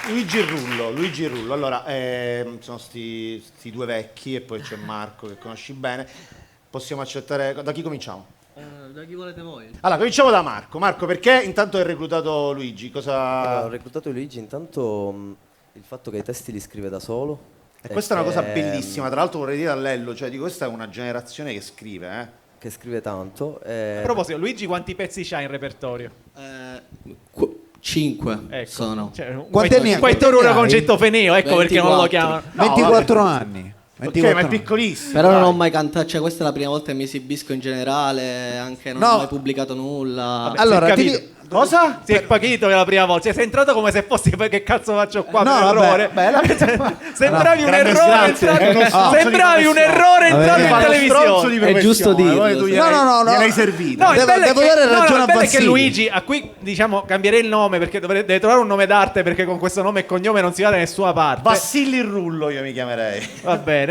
Luigi Rullo, Luigi Rullo. Allora, sono sti due vecchi e poi c'è Marco che conosci bene. Possiamo accettare... Da chi cominciamo? Da chi volete voi? Allora, cominciamo da Marco. Marco, perché intanto hai reclutato Luigi? Allora, ho reclutato Luigi intanto... il fatto che i testi li scrive da solo. E questa è una cosa bellissima, tra l'altro vorrei dire a Lello, cioè dico questa è una generazione che scrive, Che scrive tanto. A proposito, Luigi quanti pezzi c'ha in repertorio? 5 sono. Cioè, un Quanti quattro uno concetto feneo, ecco 24. Perché non lo chiamano. 24 anni. Ok, ma è piccolissimo. Però non ho mai cantato, cioè questa è la prima volta che mi esibisco in generale, anche non ho mai pubblicato nulla. Vabbè, allora, cosa? Si è capito che è la prima volta. Cioè, sei entrato come se fossi che cazzo faccio qua per errore. Sembravi un errore. Sembravi un errore entrato in televisione. È giusto dirlo. No. Gliel'hai servito. No, devo dare ragione a bello è che Basili. Luigi, a cui diciamo cambierei il nome perché deve trovare un nome d'arte perché con questo nome e cognome non si va da nessuna parte. Vassilli Rullo io mi chiamerei. Va bene.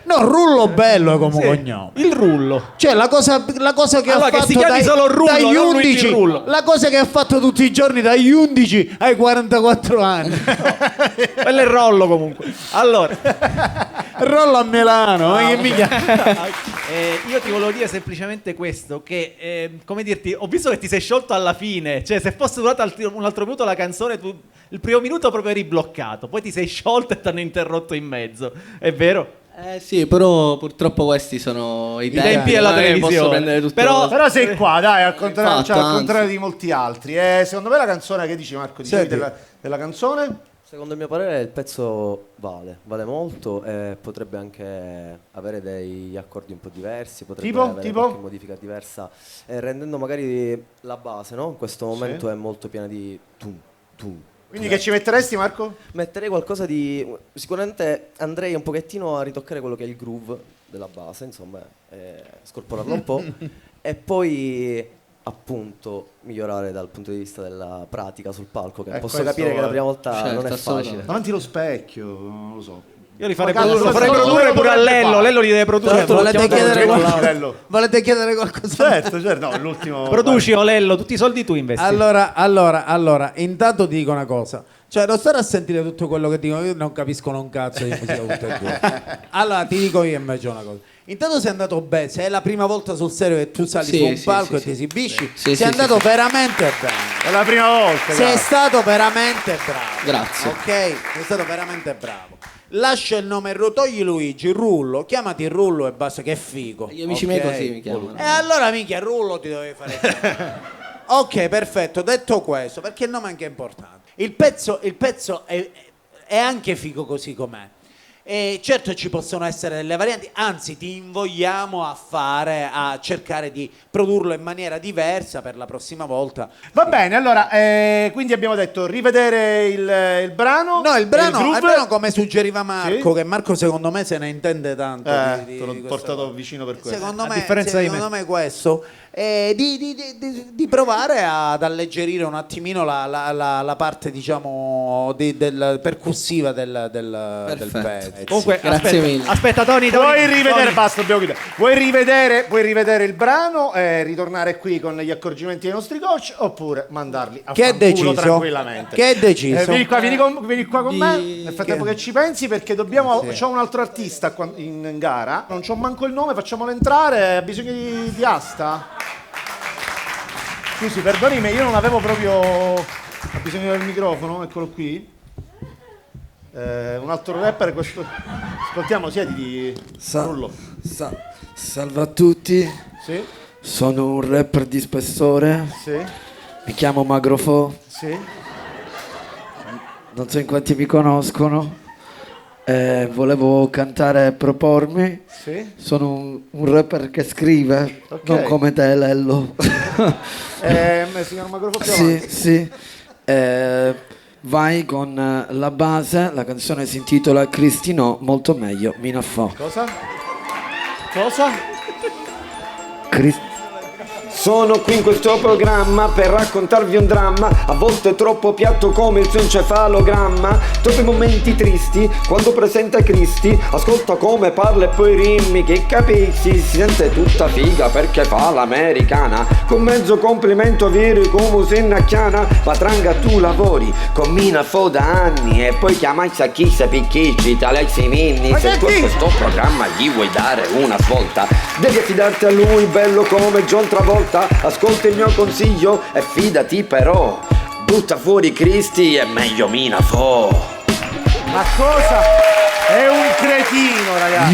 No, Rullo bello come cognome. Il Rullo. Cioè la cosa che allora, ha fatto che si chiami solo Rullo, dagli non Luigi 11 Rullo. la cosa che ha fatto tutti i giorni dagli 11 ai 44 anni. Quello è Rollo comunque. Allora, Rollo a Milano, che mica. io ti volevo dire semplicemente questo, che come dirti, ho visto che ti sei sciolto alla fine, cioè se fosse durata un altro minuto la canzone tu il primo minuto proprio eri bloccato, poi ti sei sciolto e ti hanno interrotto in mezzo, è vero? Sì, però purtroppo questi sono i tempi della televisione. Posso prendere tutto. Però sei qua, dai, al contrario, Infatti, al contrario di molti altri. Secondo me la canzone, che dici Marco? Dicevi della canzone? Secondo il mio parere il pezzo vale molto e potrebbe anche avere degli accordi un po' diversi, potrebbe avere qualche modifica diversa, rendendo magari la base, no? In questo momento è molto piena di tum. Quindi che ci metteresti Marco? Metterei qualcosa di... Sicuramente andrei un pochettino a ritoccare quello che è il groove della base, insomma, scorporarlo un po' e poi appunto migliorare dal punto di vista della pratica sul palco, che posso capire che la prima volta non è facile. Davanti allo specchio, non lo so. Io li farei produrre pure a Lello, Lello li deve produrre. Volete chiedere qualcosa? Certo, no, l'ultimo. Produci Lello, tutti i soldi tu investi. Allora, intanto ti dico una cosa. Cioè, non stare a sentire tutto quello che dicono, io non capiscono un cazzo di musica tutte e due. Allora, ti dico io invece una cosa. Intanto sei andato bene, se è la prima volta sul serio che tu sali Sì, su un sì, palco sì, e ti esibisci, sì, sei andato veramente bene. È la prima volta. Sei stato veramente bravo. Grazie. Ok? Sei stato veramente bravo. Lascia il nome, togli Luigi, Rullo, chiamati Rullo e basta, che è figo. Gli amici ok? miei così mi chiamano. E allora mica Rullo ti dovevi fare. Ok, perfetto, detto questo, perché il nome è anche importante. Il pezzo è anche figo così com'è. E certo ci possono essere delle varianti, anzi ti invogliamo a cercare di produrlo in maniera diversa per la prossima volta. Va bene, allora, quindi abbiamo detto rivedere il brano. No, il brano groove. come suggeriva Marco, Sì? che Marco secondo me se ne intende tanto. Te l'ho portato vicino per questo. Secondo me questo di provare ad alleggerire un attimino la parte, diciamo, percussiva del pezzo. Comunque, Grazie mille. aspetta, Tony. Vuoi rivedere? Basta, dobbiamo chiudere. Vuoi rivedere il brano e ritornare qui con gli accorgimenti dei nostri coach, oppure mandarli a Che è fanculo deciso? tranquillamente? Che è deciso? Vieni qua con me nel frattempo che ci pensi, perché dobbiamo. Sì. C'è un altro artista qua in gara, non c'ho manco il nome, facciamolo entrare. Ha bisogno di asta? Scusi, perdonimi, io non avevo proprio. Ha bisogno del microfono, eccolo qui. Un altro rapper, questo. Ascoltiamo, siedi Rullo. Salve a tutti. Sì. Sono un rapper di spessore. Sì. Mi chiamo Magrofo. Sì. Non so in quanti mi conoscono. Volevo cantare e propormi. Sì. Sono un rapper che scrive, Ok. non come te, Lello. Signor Magrofo, più Sì, avanti. sì. Vai con la base, la canzone si intitola Cristino, molto meglio, Mina Fo. Cosa? Sono qui in questo programma per raccontarvi un dramma, a volte troppo piatto come il suo encefalogramma. Troppi momenti tristi quando presenta Cristi, ascolta come parla e poi rimmi che capisci. Si sente tutta figa perché fa l'americana, con mezzo complimento viri come si innacchiana. Patranga tu lavori con Mina Fo da anni e poi chiamai sa chi sa picchicci tale ai seminni. Se tu a questo programma gli vuoi dare una svolta, devi affidarti a lui bello come John Travolta. Ascolta il mio consiglio e fidati però, butta fuori Cristi è meglio Mina Fo. Ma cosa? È un cretino, ragazzi.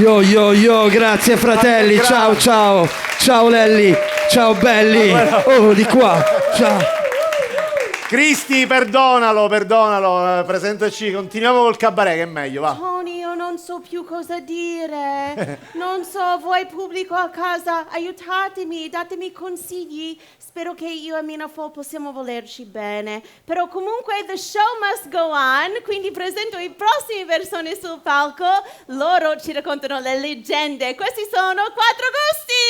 Yo, grazie fratelli, ciao Lelli, ciao belli, oh di qua, ciao. Cristi, perdonalo, presentaci, continuiamo col cabaret che è meglio, va. Tony, io non so più cosa dire. Non so, voi pubblico a casa, aiutatemi, datemi consigli. Spero che io e Mina Fo possiamo volerci bene. Però comunque the show must go on, quindi presento i prossimi persone sul palco. Loro ci raccontano le leggende. Questi sono Quattro Gusti!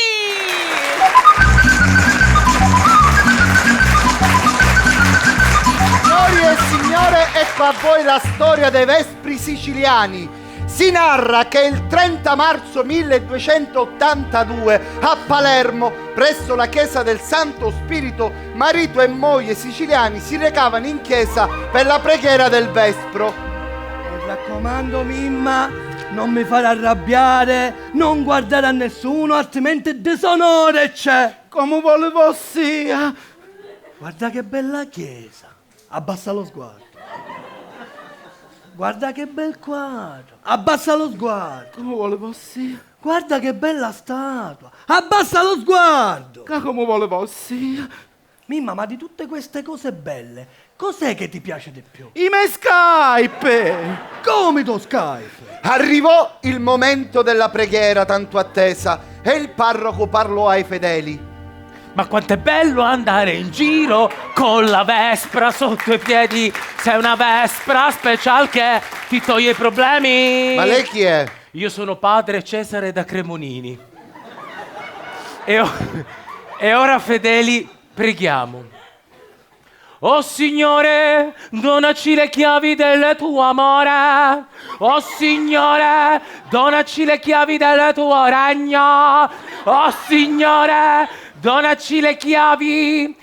Signori e signore, ecco a voi la storia dei Vespri siciliani. Si narra che il 30 marzo 1282 a Palermo, presso la chiesa del Santo Spirito, marito e moglie siciliani si recavano in chiesa per la preghiera del Vespro. Mi raccomando, Mimma, non mi fare arrabbiare, non guardare a nessuno, altrimenti disonore c'è. Come volevo sia. Guarda che bella chiesa. Abbassa lo sguardo. Guarda che bel quadro. Abbassa lo sguardo. Come volevo sia. Guarda che bella statua. Abbassa lo sguardo. Come volevo sia. Mimma, ma di tutte queste cose belle, cos'è che ti piace di più? I miei Skype. Come tu Skype? Arrivò il momento della preghiera tanto attesa e il parroco parlò ai fedeli. Ma quanto è bello andare in giro con la Vespra sotto i piedi. Sei una Vespra special che ti toglie i problemi. Ma lei chi è? Io sono padre Cesare da Cremonini. E ora, fedeli, preghiamo. Oh Signore, donaci le chiavi del tuo amore. Oh Signore, donaci le chiavi del tuo regno. Oh Signore, donaci le chiavi.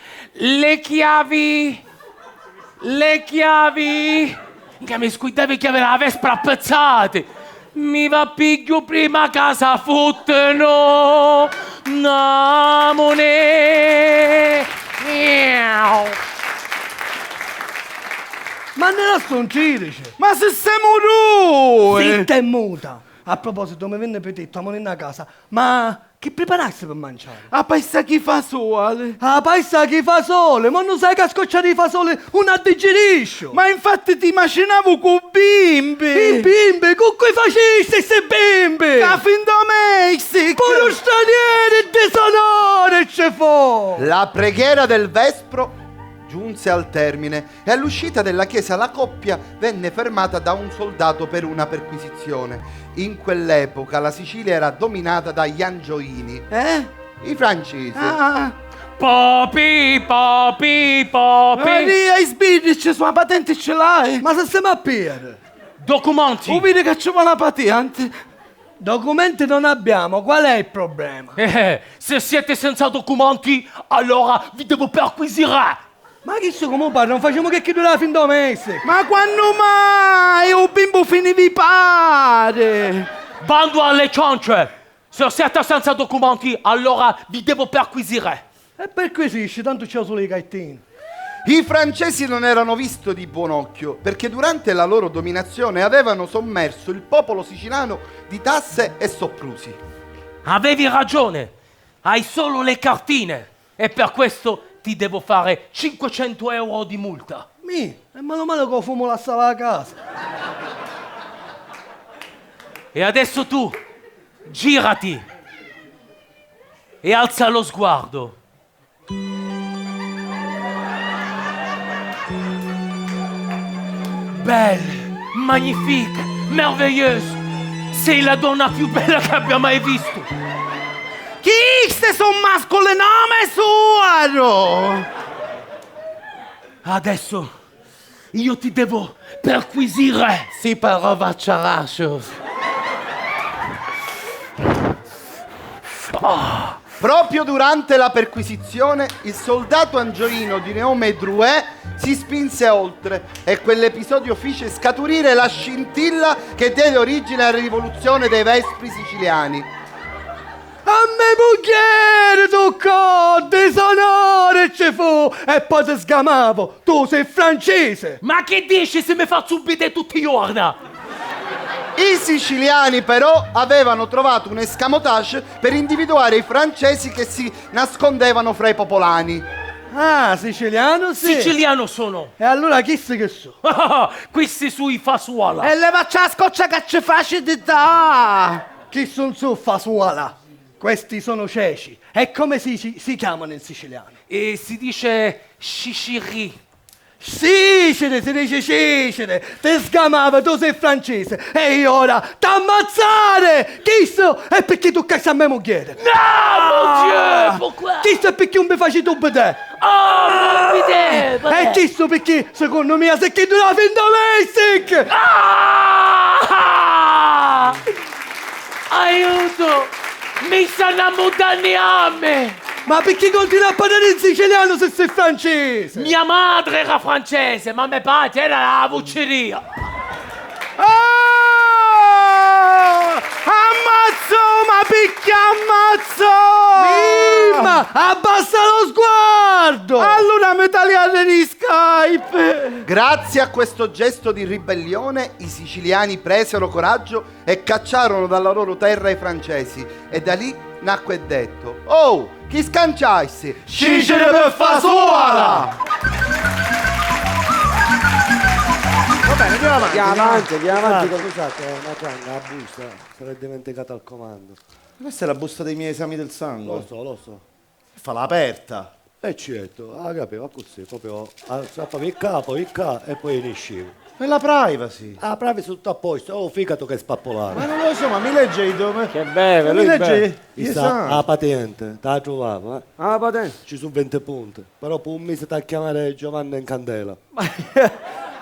Le chiavi! Che mi scuidavi chiave la Vespa appezzate! Mi va piglio prima a casa fottono! Namone! Ma ne la stoncirice! Ma se siamo noi! Zitta e muta! A proposito, mi venne petito, a morire a casa. Ma che preparassi per mangiare? A paisa chi fa sole? A paisa chi fa sole? Ma non sai che a scocciare i fasole non addigerisce! Ma infatti ti immaginavo con bimbi! I bimbi? Con cui facesti queste bimbi? Che fin domestic! Pure stranieri disonore ce fu! La preghiera del Vespro giunse al termine e all'uscita della chiesa la coppia venne fermata da un soldato per una perquisizione. In quell'epoca la Sicilia era dominata dagli angioini. I francesi. Papi, papi, papi! Maria, i sbirri, sulla patente ce l'hai? Ma se stiamo a piede? Documenti! Vedi che c'è una patente? Documenti non abbiamo, qual è il problema? Se siete senza documenti, allora vi devo perquisire! Ma che so come parla? Non facciamo che chiudere fin domestic! Ma quando mai? Un bimbo finivi pare! Bando alle ciance! Se siete senza documenti, allora vi devo perquisire! E perquisisci, tanto c'ho solo i gattini. I francesi non erano visti di buon occhio perché durante la loro dominazione avevano sommerso il popolo siciliano di tasse e soprusi. Avevi ragione! Hai solo le cartine! E per questo ti devo fare 500 euro di multa. E meno male che fumo la sala a casa. E adesso tu, girati e alza lo sguardo. Belle, magnifique, merveilleuse. Sei la donna più bella che abbia mai visto. Chi ste son mascole nome suo? Adesso io ti devo perquisire. Sì, però vacciarascio. Proprio durante la perquisizione, il soldato angioino di nome Drouet si spinse oltre e quell'episodio fece scaturire la scintilla che diede origine alla rivoluzione dei Vespri siciliani. A me mugliere toccò, disonore ce fu, e poi ti sgamavo, tu sei francese. Ma che dici se mi faccio un bidet tutti i giorni? I siciliani però avevano trovato un escamotage per individuare i francesi che si nascondevano fra i popolani. Ah, siciliano sì. Siciliano sono. E allora chi sei che so? Questi sui fasuola. E le faccia la scoccia che ci faccio di da. Chi sono su fasuola? Questi sono ceci. E come si chiamano in siciliano? E si dice siciri. Sicile, si dice Sicile. Ti sgamava, tu sei francese. E io ora t'ammazzare! Chi so? E perché tu cazzo a me moglie? No, mon Dieu, pourquoi? Chi so perché non mi faci tu bidet? Oh, bidet! E chi so perché secondo me se che tu la fin domestic? Aiuto! Mi stanno ammutando a me! Ma perché continui a parlare in siciliano se sei francese? Mia madre era francese, ma mio padre era la vucceria. Ammazzo, ma picchia ammazzo! Mimma, abbassa lo sguardo! Allora mi tagliate di Skype! Grazie a questo gesto di ribellione, i siciliani presero coraggio e cacciarono dalla loro terra i francesi. E da lì nacque il detto: oh, chi scanciassi? Scicere per fasuola! Va bene, andiamo avanti. Andiamo avanti, Scusate, ma gianga, la busta, se l'è dimenticata al comando. Questa è la busta dei miei esami del sangue. Lo so. Falla aperta. E certo, capiva così, proprio il capo, il K e poi finiscevo. E la privacy? La privacy tutto a posto, figato che spappolare. Ma non lo so, ma mi legge i dove? Che beve, mi lui legge gli La esami. patente, te la trovavo, eh? Ah, patente? Ci sono 20 punti, però per un mese ti a chiamare Giovanni in Candela.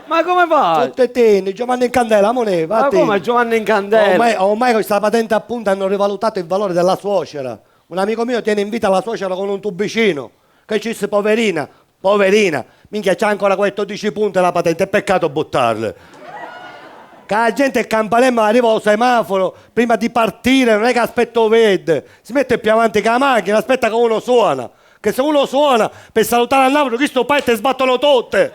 Ma come fa? Tutte tieni, Giovanni in Candela, moneva. Ma come Giovanni in Candela? Ormai questa patente appunto hanno rivalutato il valore della suocera. Un amico mio tiene in vita la suocera con un tubicino, che ci sia poverina. Poverina, minchia c'ha ancora quei 12 punti la patente, è peccato buttarle. Che la gente in Campalemma arriva al semaforo, prima di partire, non è che aspetta o vede, si mette più avanti che la macchina, aspetta che uno suona. Che se uno suona per salutare a Napoli, questo poi te sbattono tutte.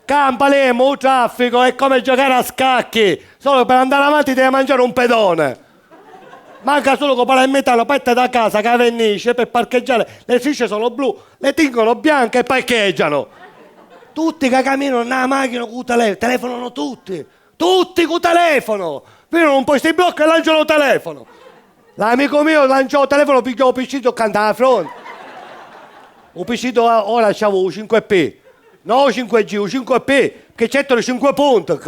Campalemma, il traffico è come giocare a scacchi, solo per andare avanti devi mangiare un pedone. Manca solo che poi in metà parte da casa che vennisce per parcheggiare, le strisce sono blu, le tingono bianche e parcheggiano. Tutti che camminano nella macchina con il telefono, telefonano tutti con il telefono. Vedono un po' sti blocchi e lanciano il telefono. L'amico mio lanciò il telefono, pigliò il piscito e canta alla fronte. Un piscito ora c'avevo un 5P, no 5G, un 5P, che c'erano 5 punti.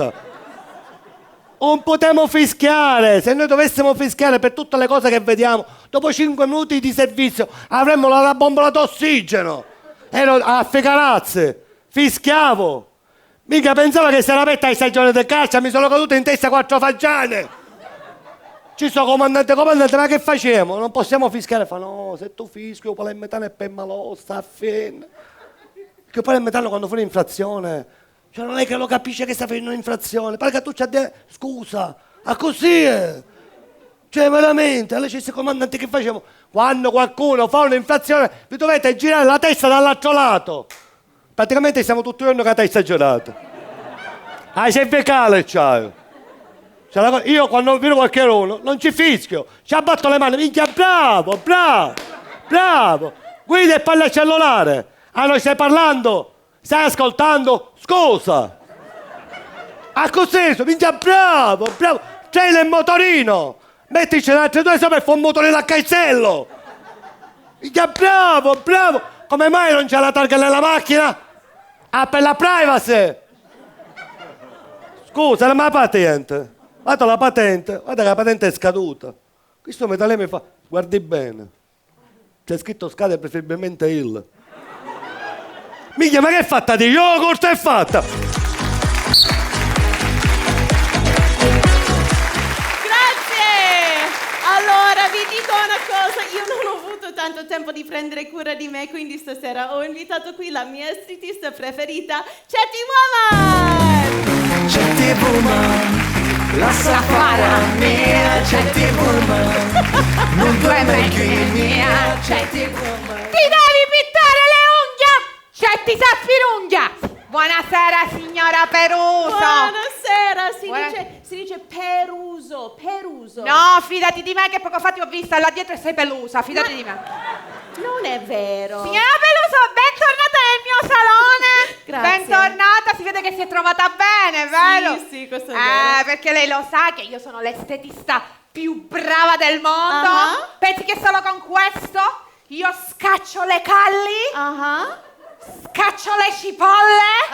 Non potremmo fischiare, se noi dovessimo fischiare per tutte le cose che vediamo, dopo 5 minuti di servizio avremmo la bombola d'ossigeno. Ero a fecarazze, fischiavo. Mica pensavo che se la metta ai stagioni del calcio mi sono cadute in testa 4 fagiane. Ci sono comandante, ma che facciamo? Non possiamo fischiare. Fa no, se tu fischi il palermitano è per malo, sta a fine. Perché il palermitano quando fa un'infrazione, cioè non è che lo capisce che sta facendo un'infrazione, perché tu c'ha scusa, a così è. Cioè veramente, allora c'è il comandante che facciamo? Quando qualcuno fa un'infrazione vi dovete girare la testa dall'altro lato. Praticamente siamo tutti giorno con la testa girata. Ah, sei fecale, c'hai. Io quando vedo qualcuno non ci fischio, ci abbatto le mani, minchia bravo, guida e parla al cellulare. Ah, noi stai parlando? Stai ascoltando? Scusa. A così, minchia bravo, trailer e motorino. Mettici l'altro due sopra e fa un motorino a castello. Minchia bravo. Come mai non c'è la targa nella macchina? Ah, per la privacy. Scusa, non è la patente. Guarda la patente, guarda che la patente è scaduta. Questo metallè mi fa, guardi bene. C'è scritto scade preferibilmente il. Minchia, ma che è fatta di yogurt è fatta? Allora, vi dico una cosa, io non ho avuto tanto tempo di prendere cura di me, quindi stasera ho invitato qui la mia stylista preferita, Chetty Woman! Chetty Woman, la safara mia, Chetty Woman, non duerme qui mia, Chetty Woman. Ti devi pittare le unghie! Chetty Saffirunghia! Buonasera signora Peruso! Buonasera, si dice Peruso. No, fidati di me che poco fa ti ho vista là dietro e sei pelusa, fidati di me. Non è vero. Signora Peluso, bentornata nel mio salone. Grazie. Bentornata, si vede che si è trovata bene, vero? Sì, questo è vero. Perché lei lo sa che io sono l'estetista più brava del mondo. Pensi che solo con questo io scaccio le calli? Scaccio le cipolle?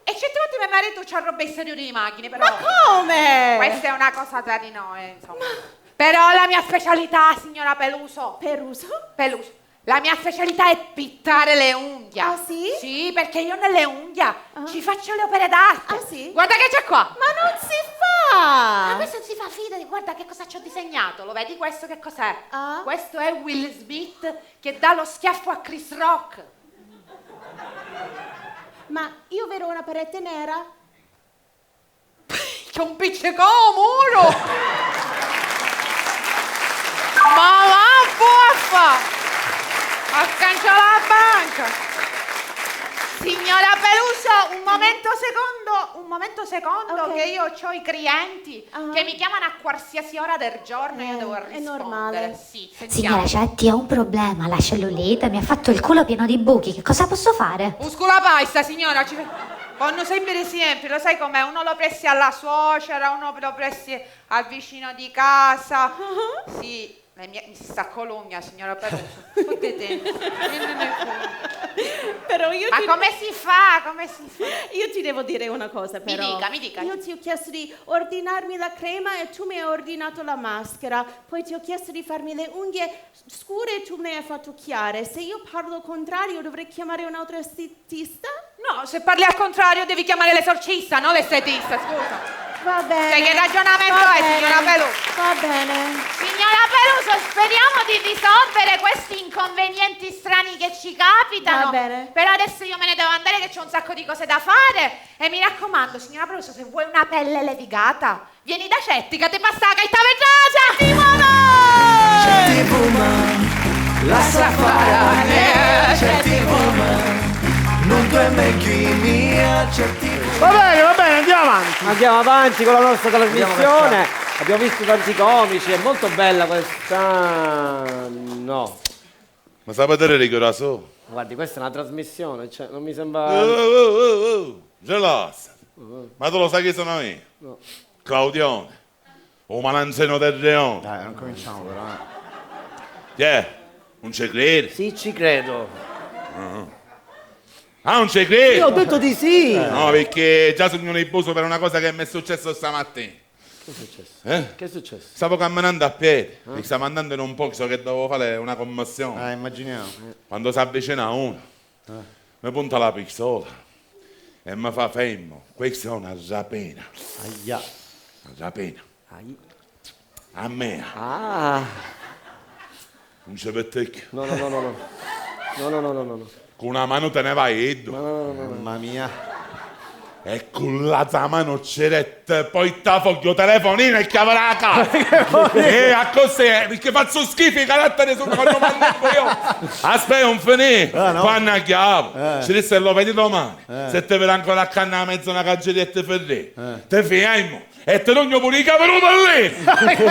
E certe volte mio marito c'ha roba esteriori di macchine, però. Ma come? Questa è una cosa tra di noi, insomma. Però la mia specialità, signora Peluso. Peluso? La mia specialità è pittare le unghie. Ah, sì? Sì, perché io nelle unghie ci faccio le opere d'arte. Ah, sì? Guarda che c'è qua. Ma non si fa! Ma questo si fa, fidati, guarda che cosa ci ho disegnato. Lo vedi questo che cos'è? Questo è Will Smith che dà lo schiaffo a Chris Rock. Ma io vedo una parete nera? C'è un pizzico muro! Ma va, buffa! Accancia la banca! Signora Peluso, un momento secondo Ok. che io ho i clienti che mi chiamano a qualsiasi ora del giorno e io devo rispondere. È normale. Sì, sentiamo. Signora Chetty, ho un problema, la cellulite mi ha fatto il culo pieno di buchi, che cosa posso fare? Muscola paista, signora, vanno sempre sempre, lo sai com'è? Uno lo presti alla suocera, uno lo presti al vicino di casa. Sì, mi si sta colugna, signora Peruso. Fottete. Però io Ma come si fa? Io ti devo dire una cosa, però. Mi dica. Io ti ho chiesto di ordinarmi la crema e tu mi hai ordinato la maschera. Poi ti ho chiesto di farmi le unghie scure e tu me le hai fatto chiare. Se io parlo al contrario dovrei chiamare un altro estetista? No, se parli al contrario devi chiamare l'esorcista, non l'estetista, scusa. Va bene. Sai che ragionamento Va è, bene. signora Peluso? Va bene. Signora Caruso, speriamo di risolvere questi inconvenienti strani che ci capitano. Va bene. Però adesso io me ne devo andare che c'ho un sacco di cose da fare. E mi raccomando, signora Caruso, se vuoi una pelle levigata, vieni da Cetti che ti passa la caita vegiata. Certi woman, la safara, certi woman, non tu è meglio mia, certi Va bene, andiamo avanti. Andiamo avanti con la nostra trasmissione. Abbiamo visto tanti comici, è molto bella questa. No. Ma sai vedere rigoroso? Guardi, questa è una trasmissione, cioè, non mi sembra. Geloso. Ma tu lo sai chi sono io? No. Claudione. O Malanzeno del Leone. Dai, non cominciamo però. Non ci credi? Sì, ci credo. Ah, non ci credi? Io ho detto di sì. No, perché già sogno nei buso per una cosa che mi è successo stamattina. Che è successo? Che è successo? Stavo camminando a piedi, mi stavo andando in un po', so che dovevo fare una commozione. Immaginiamo. Quando si avvicina uno, mi punta la pistola e mi fa fermo. Questa è una rapina. Aia. Una rapina. A me. Ah. Non c'è per te. No. No. Con una mano te ne vai, No. Mamma mia. E con l'altra mano c'erette, poi ti foglio telefonino e chiave la casa. E a cos'è? Perché faccio schifo i caratteri sono quando mando io. Aspetta, non finì. no. Quando chiave. Ci disse lo vedi domani. Se te vedi ancora a canna a mezzo una caggerietta ferré. Te fiamo. E te non pure i cavenuti lì.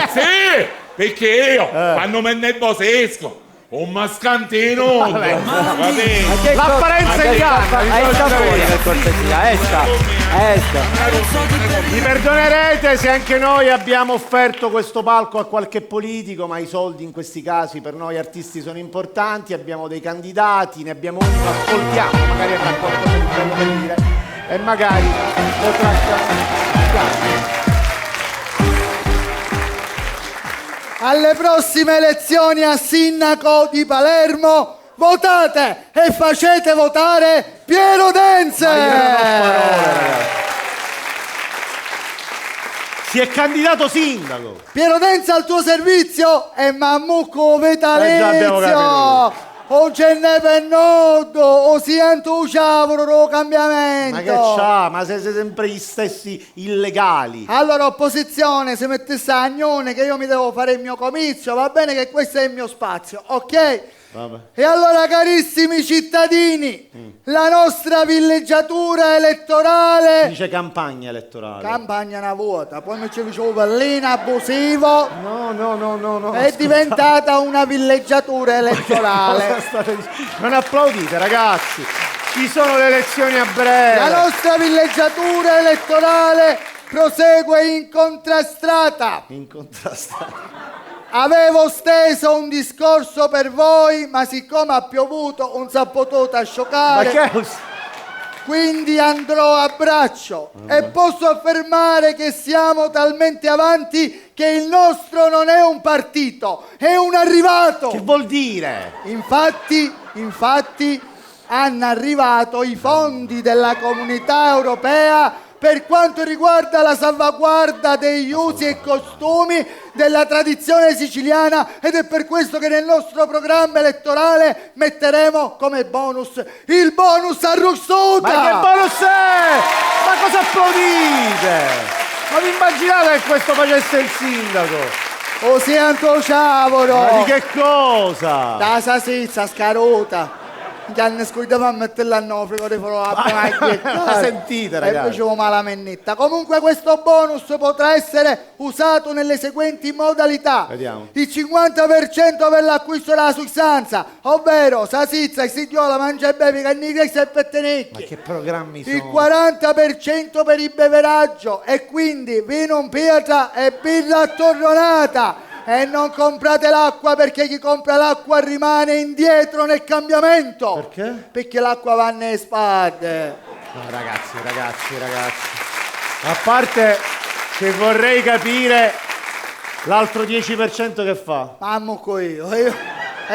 Sì, perché io quando me ne esco. Un mascantino! L'apparenza inganna! Esca fuori per cortesia, esca! Mi perdonerete se anche noi abbiamo offerto questo palco a qualche politico, ma i soldi in questi casi per noi artisti sono importanti, abbiamo dei candidati, ne abbiamo uno, ascoltiamo, magari è raccolto per dire, e magari potrà... Alle prossime elezioni a sindaco di Palermo votate e facete votare Piero Denze! Si è candidato sindaco! Piero Denze al tuo servizio e Mammucco già abbiamo Vetalezio! O ce ne pennodo, o sento lo cambiamento! Ma che c'ha? Ma siete sempre gli stessi illegali! Allora opposizione, se mettesse a Agnone che io mi devo fare il mio comizio, va bene che questo è il mio spazio, ok? Vabbè. E allora carissimi cittadini, la nostra villeggiatura elettorale... Dice campagna elettorale. Campagna una vuota, poi mi ci dicevo pallino abusivo. No. È diventata una villeggiatura elettorale. Non applaudite ragazzi, ci sono le elezioni a breve. La nostra villeggiatura elettorale prosegue incontrastata. Avevo steso un discorso per voi, ma siccome ha piovuto non si è potuto asciugare. Quindi andrò a braccio e posso affermare che siamo talmente avanti che il nostro non è un partito, è un arrivato. Che vuol dire? Infatti hanno arrivato i fondi della Comunità Europea per quanto riguarda la salvaguardia degli usi e costumi della tradizione siciliana, ed è per questo che nel nostro programma elettorale metteremo come bonus il bonus arrossuta! Ma che bonus è? Ma cosa applaudite? Ma vi immaginate che questo facesse il sindaco? O sento ciavolo! Ma di che cosa? Da salsiccia scaruta! Che hanno scordato a metterla a no frigorifero a sentite ragazzi, e facevo male a mennetta. Comunque questo bonus potrà essere usato nelle seguenti modalità. Vediamo. Il 50% per l'acquisto della sostanza, ovvero salsiccia, sigliola, mangia e bevi, cannigrex e pettenecchi. Ma che programmi sono? Il 40% per il beveraggio e quindi vino in pietra e birra torronata. E non comprate l'acqua perché chi compra l'acqua rimane indietro nel cambiamento. Perché? Perché l'acqua va nelle spade. No, ragazzi. A parte che vorrei capire l'altro 10% che fa. Mamma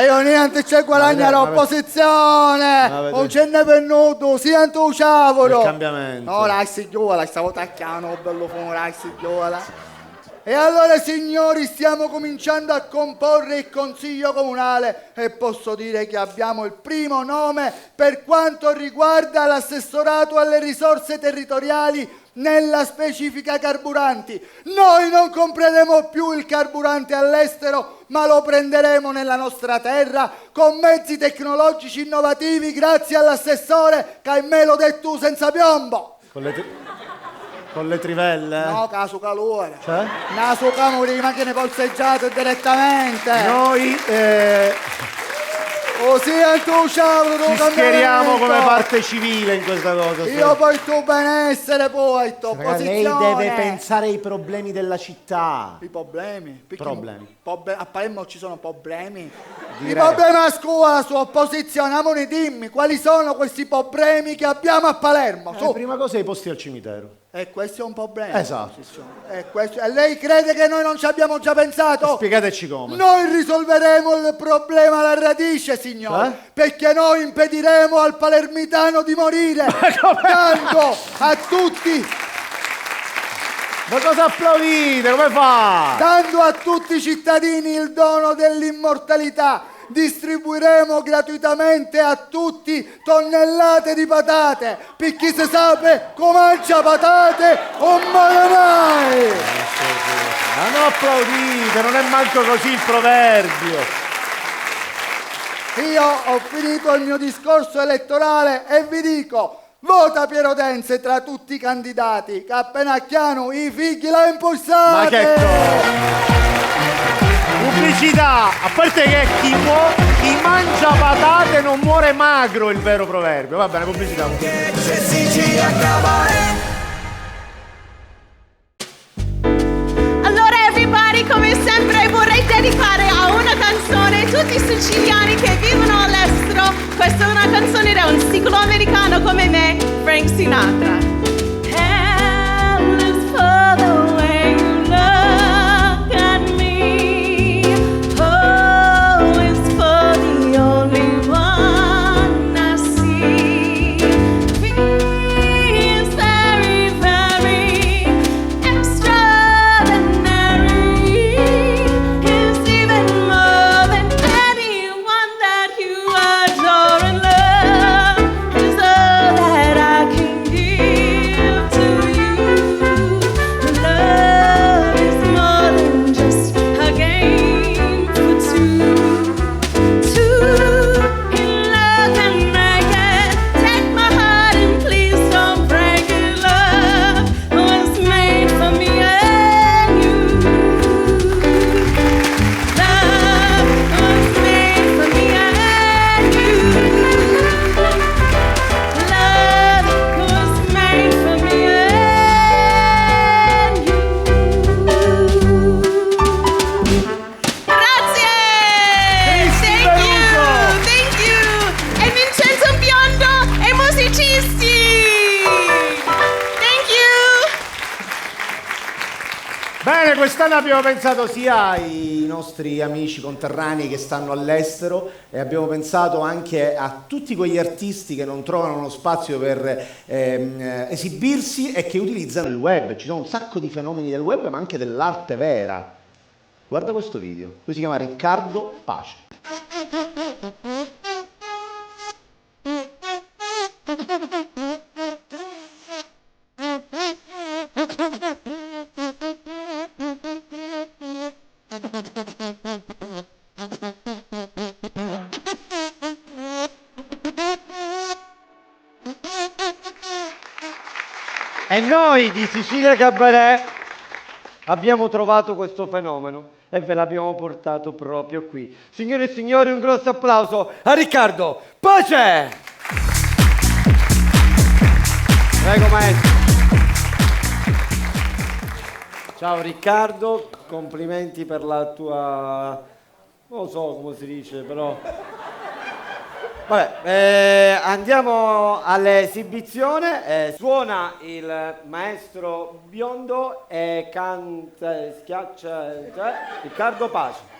io niente c'è guadagnare l'opposizione. Non ce n'è venuto, sento ciavolo. Il cambiamento. No, la sigliola, stavo taccando, bello fumo, la sigliola. E allora signori stiamo cominciando a comporre il consiglio comunale e posso dire che abbiamo il primo nome per quanto riguarda l'assessorato alle risorse territoriali nella specifica carburanti. Noi non compreremo più il carburante all'estero, ma lo prenderemo nella nostra terra con mezzi tecnologici innovativi grazie all'assessore che me lo detto senza piombo. Con le trivelle? No, caso calore. Cioè? Naso camuri di macchine polseggiate direttamente. Noi Così entusiasmo ci schieriamo come parte civile in questa cosa. Io poi il tuo benessere, poi il tuo Lei opposizione. deve pensare ai problemi della città. I problemi? Perché Problemi. a Palermo ci sono problemi. Direi. I problemi a scuola, su opposizione, amore, dimmi quali sono questi problemi che abbiamo a Palermo. Su. Prima cosa i posti al cimitero. E questo è un problema. Esatto. E lei crede che noi non ci abbiamo già pensato? Spiegateci come. Noi risolveremo il problema alla radice, signore, perché noi impediremo al palermitano di morire, dando a tutti... Ma cosa applaudite? Come fa? Dando a tutti i cittadini il dono dell'immortalità. Distribuiremo gratuitamente a tutti tonnellate di patate per chi si sape come mangia patate o muore mai. Ma non applaudite, non è manco così il proverbio. Io ho finito il mio discorso elettorale e vi dico: vota Piero Denze tra tutti i candidati, che appena chiano i figli la impulsate. Ma che pubblicità! A parte che chi mangia patate non muore magro, il vero proverbio. Va bene, pubblicità. Allora everybody, come sempre vorrei dedicare a una canzone tutti i siciliani che vivono all'estero. Questa è una canzone da un siciliano americano come me, Frank Sinatra. Hell is for the way you look at me. Oh, it's for the only one I see. Feels very, very extraordinary. Is even more than anyone that you adore and love. Is all that I can give to you. Love is more than just a game for two. Two in love can make it. Take my heart and please don't break it. Love was made for me and you. Love was made for me and you. Love was made for me and you. Grazie! Thank you! E Vincenzo Biondo e musicisti! Thank you! Bene, quest'anno abbiamo pensato sia ai nostri amici conterranei che stanno all'estero e abbiamo pensato anche a tutti quegli artisti che non trovano uno spazio per esibirsi e che utilizzano il web. Ci sono un sacco di fenomeni del web, ma anche dell'arte vera. Guarda questo video, lui si chiama Riccardo Pace. E noi di Sicilia Cabaret abbiamo trovato questo fenomeno e ve l'abbiamo portato proprio qui. Signore e signori, un grosso applauso a Riccardo Pace! Prego maestro. Ciao Riccardo, complimenti per la tua... non lo so come si dice, però... Vabbè, andiamo all'esibizione. Suona il maestro Biondo e canta, schiaccia, Riccardo Pace.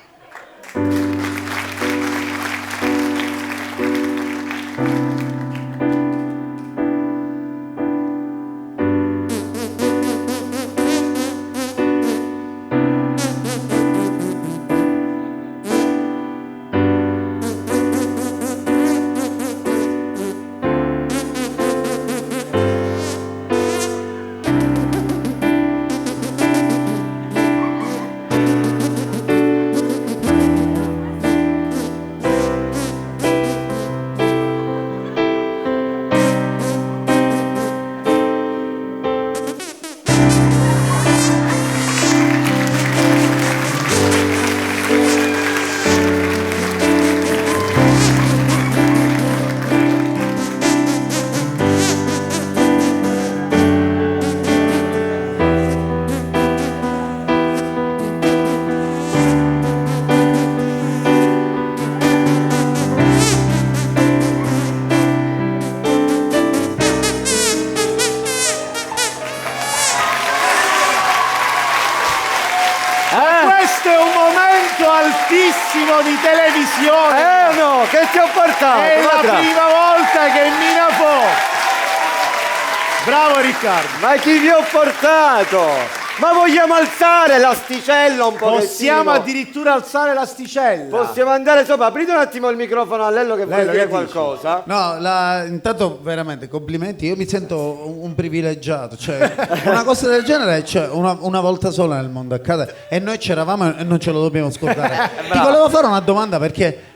bellissimo di televisione. No, che ti ho portato? È la Guarda. prima volta che Mina Fo. Bravo Riccardo. Ma chi vi ho portato? Ma vogliamo alzare l'asticella un pochettino? Possiamo addirittura alzare l'asticella. Possiamo andare sopra. Aprite un attimo il microfono a Lello che vuole Lello, dire che dici? qualcosa. No, intanto veramente complimenti, io mi sento un privilegiato, cioè una cosa del genere cioè, una volta sola nel mondo accade e noi c'eravamo e non ce lo dobbiamo scordare. Ti volevo fare una domanda perché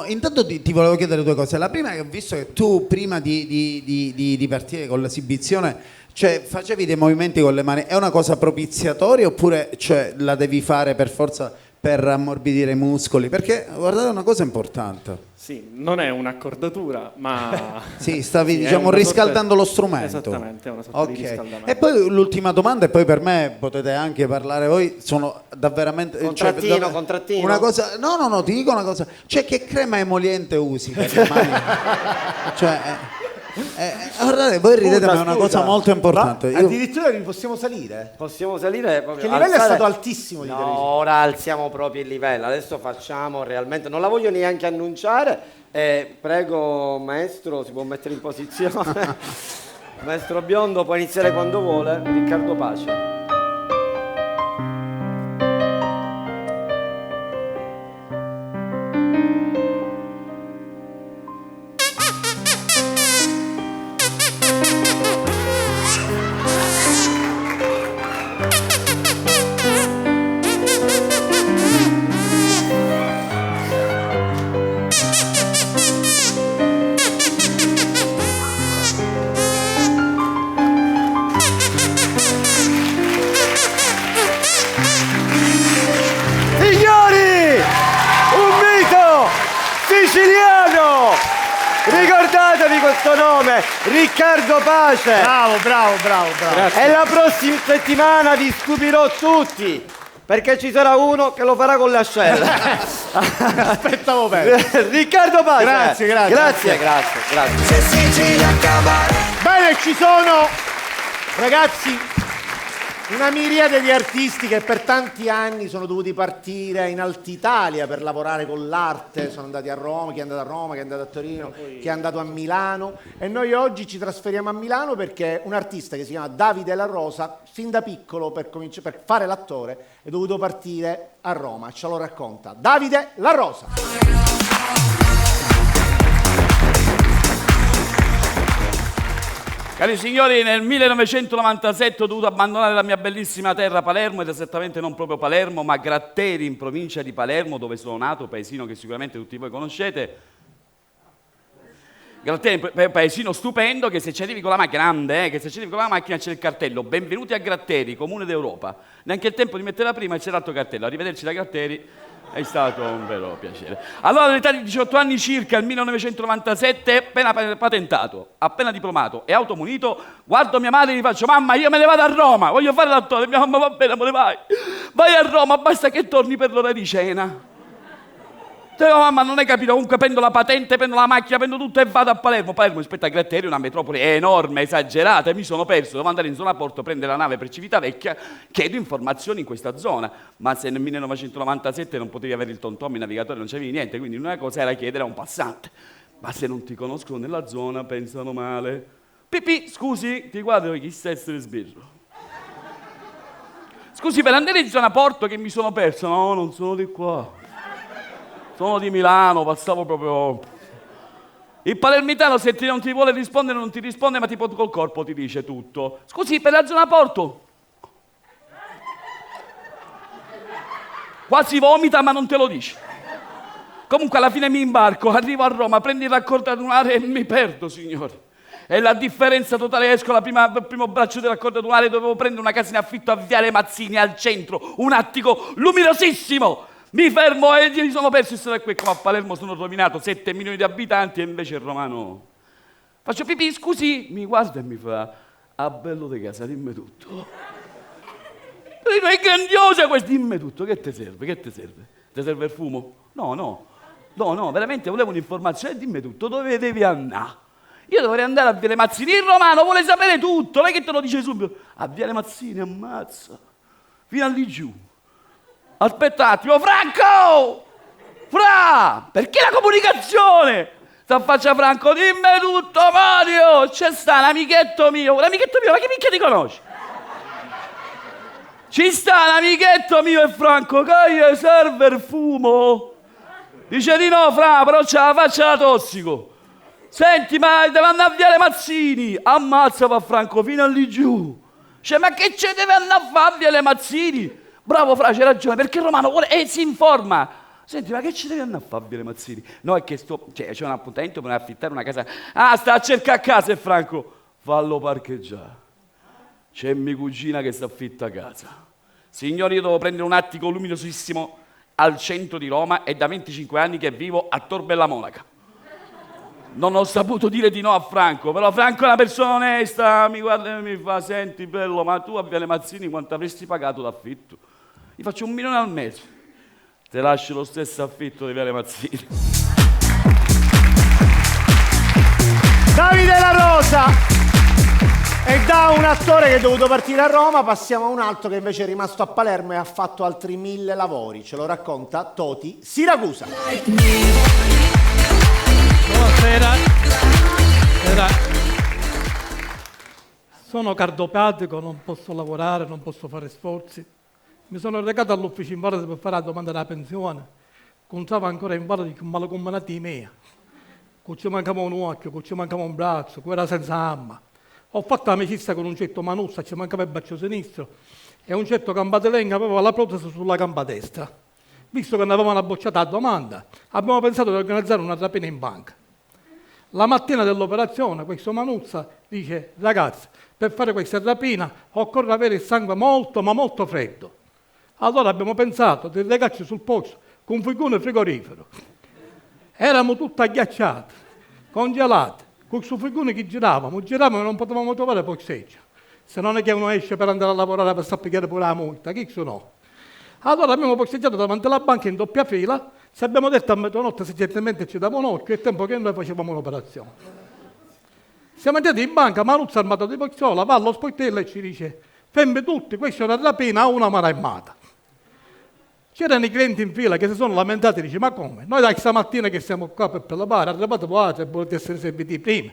intanto ti volevo chiedere due cose. La prima è che ho visto che tu prima di partire con l'esibizione facevi dei movimenti con le mani, è una cosa propiziatoria oppure la devi fare per forza per ammorbidire i muscoli? Perché guardate, è una cosa importante. Sì, non è un'accordatura, ma... Sì, stavi sì, è una riscaldando sorta- lo strumento. Esattamente, è una sorta di Ok. riscaldamento. E poi l'ultima domanda, e poi per me potete anche parlare voi, sono davvero... Contrattino. Una cosa... No, ti dico una cosa. Che crema emoliente usi per le mani? Guardate, voi ridete, ma è una cosa molto importante. Io- Addirittura vi possiamo salire. Possiamo salire proprio. Che il livello è alzare- stato altissimo di No, televisione. ora alziamo proprio il livello. Adesso facciamo realmente. Non la voglio neanche annunciare. Prego, maestro, si può mettere in posizione. Maestro Biondo può iniziare quando vuole. Riccardo Pace. Signori, un mito siciliano! Ricordatevi questo nome, Riccardo Pace. Bravo. E la prossima settimana vi stupirò tutti, perché ci sarà uno che lo farà con le ascelle. Aspettavo bene. Riccardo Pace. Grazie. Bene, ci sono, ragazzi, una miriade di artisti che per tanti anni sono dovuti partire in Alta Italia per lavorare con l'arte, sono andati a Roma, chi è andato a Roma, chi è andato a Torino, chi è andato a Milano, e noi oggi ci trasferiamo a Milano perché un artista che si chiama Davide La Rosa, fin da piccolo per fare l'attore, è dovuto partire a Roma, ce lo racconta Davide La Rosa. Cari signori, nel 1997 ho dovuto abbandonare la mia bellissima terra Palermo, ed esattamente non proprio Palermo, ma Gratteri, in provincia di Palermo, dove sono nato, paesino che sicuramente tutti voi conoscete. Gratteri, paesino stupendo, che se ci arrivi con la macchina, grande, che se ci arrivi con la macchina c'è il cartello "Benvenuti a Gratteri, Comune d'Europa". Neanche il tempo di metterla prima e c'è l'altro cartello. Arrivederci da Gratteri. È stato un vero piacere. Allora, all'età di 18 anni circa, nel 1997, appena patentato, appena diplomato e automunito, guardo mia madre e gli faccio: mamma, io me ne vado a Roma, voglio fare l'attore. Mia mamma: va bene, amore, vai a Roma, basta che torni per l'ora di cena. Dico: mamma, non hai capito, comunque prendo la patente, prendo la macchina, prendo tutto e vado a Palermo. Palermo rispetto a Gratteri è una metropoli enorme, esagerata, e mi sono perso, devo andare in zona Porto, prendere la nave per Civitavecchia, chiedo informazioni in questa zona. Ma se nel 1997 non potevi avere il TomTom, il navigatore, non c'avevi niente, quindi l'unica cosa era chiedere a un passante. Ma se non ti conoscono nella zona, pensano male. Pipì, scusi, ti guardo, chi sta essere sbirro? Scusi, per andare in zona Porto che mi sono perso. No, non sono di qua. Sono di Milano, passavo proprio... Il palermitano, se non ti vuole rispondere, non ti risponde, ma tipo col corpo ti dice tutto. Scusi, per la zona Porto? Quasi vomita, ma non te lo dice. Comunque alla fine mi imbarco, arrivo a Roma, prendo il raccordo anulare e mi perdo, signori. È la differenza totale, esco al primo braccio del raccordo anulare, dovevo prendere una casa in affitto a Viale Mazzini, al centro, un attico luminosissimo. Mi fermo e mi sono perso, e sono qui come a Palermo sono rovinato, 7 milioni di abitanti, e invece il romano... Faccio pipì, scusi, mi guarda e mi fa: ah, bello di casa, dimmi tutto. Dico: è grandiosa questa, dimmi tutto, che ti serve, che ti serve? Ti serve il fumo? No, veramente volevo un'informazione, dimmi tutto, dove devi andare? Io dovrei andare a Viale Mazzini, il romano vuole sapere tutto, non è che te lo dice subito. A Viale Mazzini, ammazza, fino a lì giù. Aspetta un attimo, Franco! Fra, perché la comunicazione? S'affaccia Franco, dimmi tutto Mario, c'è sta un amichetto mio, ma che minchia ti conosci? Ci sta un amichetto mio e Franco che gli serve il fumo. Dice di no, Fra, però c'ha la faccia da tossico. Senti, ma deve andare a Viale Mazzini. Ammazza, fa Franco, fino a lì giù. Cioè, ma che ce deve andare a fare a Viale Mazzini? Bravo, Fra, c'hai ragione, perché il romano vuole e si informa. Senti, ma che ci devi andare a fare a Viale Mazzini? No, è che c'è un appuntamento per affittare una casa. Ah, sta a cercare a casa, e Franco, fallo parcheggiare. C'è mia cugina che si affitta a casa. Signori, io devo prendere un attico luminosissimo al centro di Roma e da 25 anni che vivo a Tor Bella Monaca. Non ho saputo dire di no a Franco, però Franco è una persona onesta, mi guarda e mi fa, senti bello, ma tu a Viale Mazzini quanto avresti pagato d'affitto? Gli faccio 1 milione al mese, te lascio lo stesso affitto di Viale Mazzini. Davide La Rosa! E da un attore che è dovuto partire a Roma passiamo a un altro che invece è rimasto a Palermo e ha fatto altri 1000 lavori. Ce lo racconta Toti Siracusa. Buonasera. Sono cardiopatico, non posso lavorare, non posso fare sforzi. Mi sono recato all'ufficio invalidi per fare la domanda della pensione. Contavo ancora invalidi con malacomunati miei. Che ci mancava un occhio, che ci mancava un braccio, che era senza arma. Ho fatto amicizia con un certo Manuzza, ci mancava il braccio sinistro, e un certo Gambatelenga aveva la protesi sulla gamba destra. Visto che ne avevano bocciata la domanda, abbiamo pensato di organizzare una rapina in banca. La mattina dell'operazione questo Manuzza dice: ragazzi, per fare questa rapina occorre avere il sangue molto ma molto freddo. Allora abbiamo pensato di legarci sul posto con un furgone frigorifero. Erano tutti agghiacciati, congelati. Con questo furgone che giravamo e non potevamo trovare posseggio. Se non è che uno esce per andare a lavorare per sapere pure la multa, chi sono? Allora abbiamo posteggiato davanti alla banca in doppia fila, ci abbiamo detto a mezzanotte se gentilmente ci dava un occhio, è tempo che noi facevamo un'operazione. Siamo andati in banca, Manuzza armato di pistola, va allo sportello e ci dice: fermi tutti, questa è una rapina a una mano armata. C'erano i clienti in fila che si sono lamentati, dice: ma come? Noi da stamattina che siamo qua per lavare, arrivate voi e volete essere serviti prima.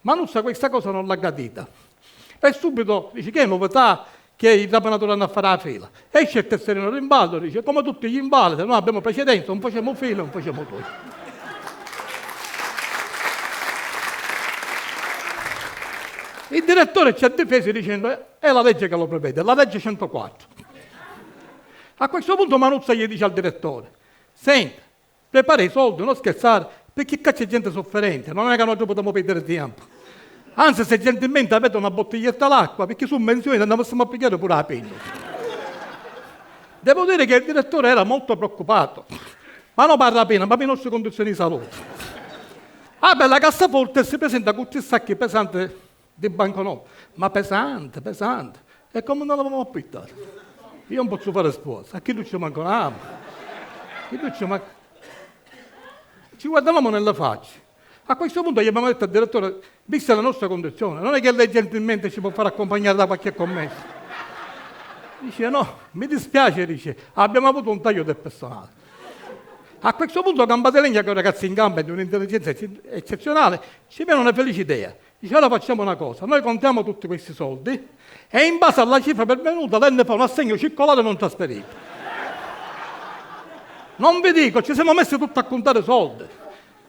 Manuzza questa cosa non l'ha gradita. E subito dice: che è novità che i rapinatori hanno a fare la fila. Esce il tesserino rimbalzo, dice: come tutti gli invalidi, noi abbiamo precedenza, non facciamo fila, non facciamo tutti. Il direttore ci ha difeso dicendo: è la legge che lo prevede, la legge 104. A questo punto Manuzza gli dice al direttore: senti, prepara i soldi, non scherzare, perché c'è gente sofferente, non è che noi potremmo perdere tempo. Anzi, se gentilmente avete una bottiglietta d'acqua, perché su menzioni andiamo a pigliare pure la penna. Devo dire che il direttore era molto preoccupato, ma non per la pena, ma per le nostre condizioni di salute. Ah beh, la cassaforte si presenta con questi sacchi pesanti di banconote, ma pesante, e come non l'avevamo affittato. Io non posso fare sposa, a chi lui ci manca un'ama? Ci guardavamo nella faccia. A questo punto gli abbiamo detto al direttore: vista la nostra condizione, non è che lei gentilmente ci può far accompagnare da qualche commesso. Dice: no, mi dispiace, dice, abbiamo avuto un taglio del personale. A questo punto Gambatelegna, che è un ragazzo in gamba e di un'intelligenza eccezionale, ci viene una felice idea. Dice: ora facciamo una cosa, noi contiamo tutti questi soldi e in base alla cifra pervenuta lei ne fa un assegno circolare non trasferito. Non vi dico, ci siamo messi tutti a contare soldi.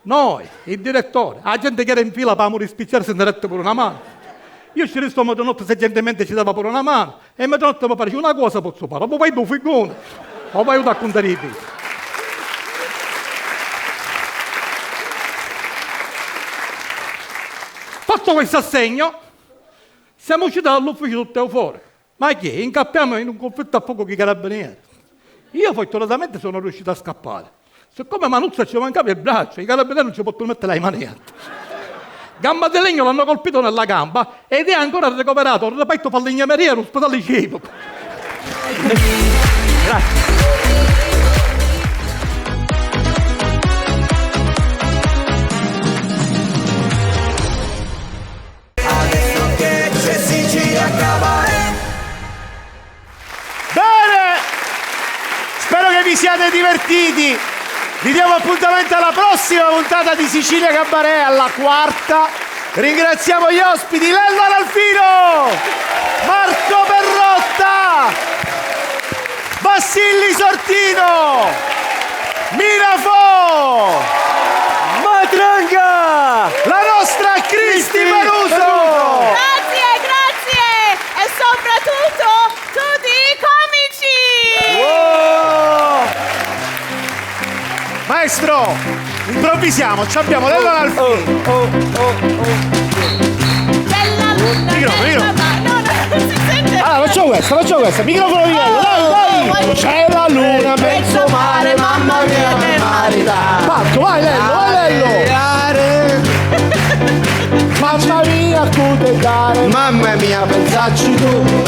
Noi, il direttore, la gente che era in fila per morire spicciare se ne rette pure una mano. Io ci resto a mezzanotte se gentilmente ci dava pure una mano e a mezzanotte mi pare una cosa posso fare, o vai tu figone, o vai tu a contare i piedi. Fatto questo assegno, siamo usciti dall'ufficio tutti euforici. Ma che? Incappiamo in un conflitto a fuoco con i carabinieri. Io fortunatamente sono riuscito a scappare. Siccome Manuzza ci mancava il braccio, i carabinieri non ci possono mettere le manette. Gambatelegno l'hanno colpito nella gamba ed è ancora recuperato un reparto falegnameria all'ospedale civico. Grazie. Bene! Spero che vi siate divertiti Vi diamo appuntamento alla prossima puntata di Sicilia Cabaret, alla 4ª. Ringraziamo gli ospiti Lello Analfino, Marco Perrotta, Vassilli Sortino, Mina Fo, Matranga, la nostra Cristi Peruso. Grazie e soprattutto tutti i comici. Maestro, improvvisiamo, ci abbiamo Lello Analfino. Allora facciamo questa, microfono di Lello, dai! C'è la luna, mezzo mare, mamma mia che marità! Marco, vai Lello! Mamma mia, cute dare! Mamma mia, pensacci tu!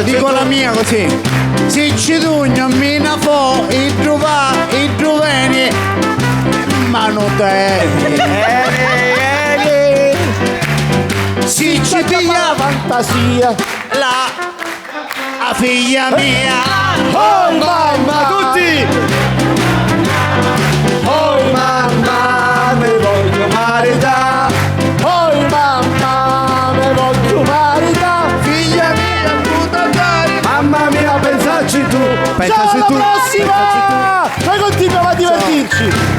Dico la mia così. Si ci tugno, mina fo, i trova, i truveni, ma non te. Si ci piglia fantasia, la figlia mia. Oh mamma, tutti! Oh mamma, me voglio marità. Oh mamma, me voglio marità. Figlia mia, puta dare. Mamma mia, pensaci tu. Ciao, alla prossima! Noi continuiamo a divertirci.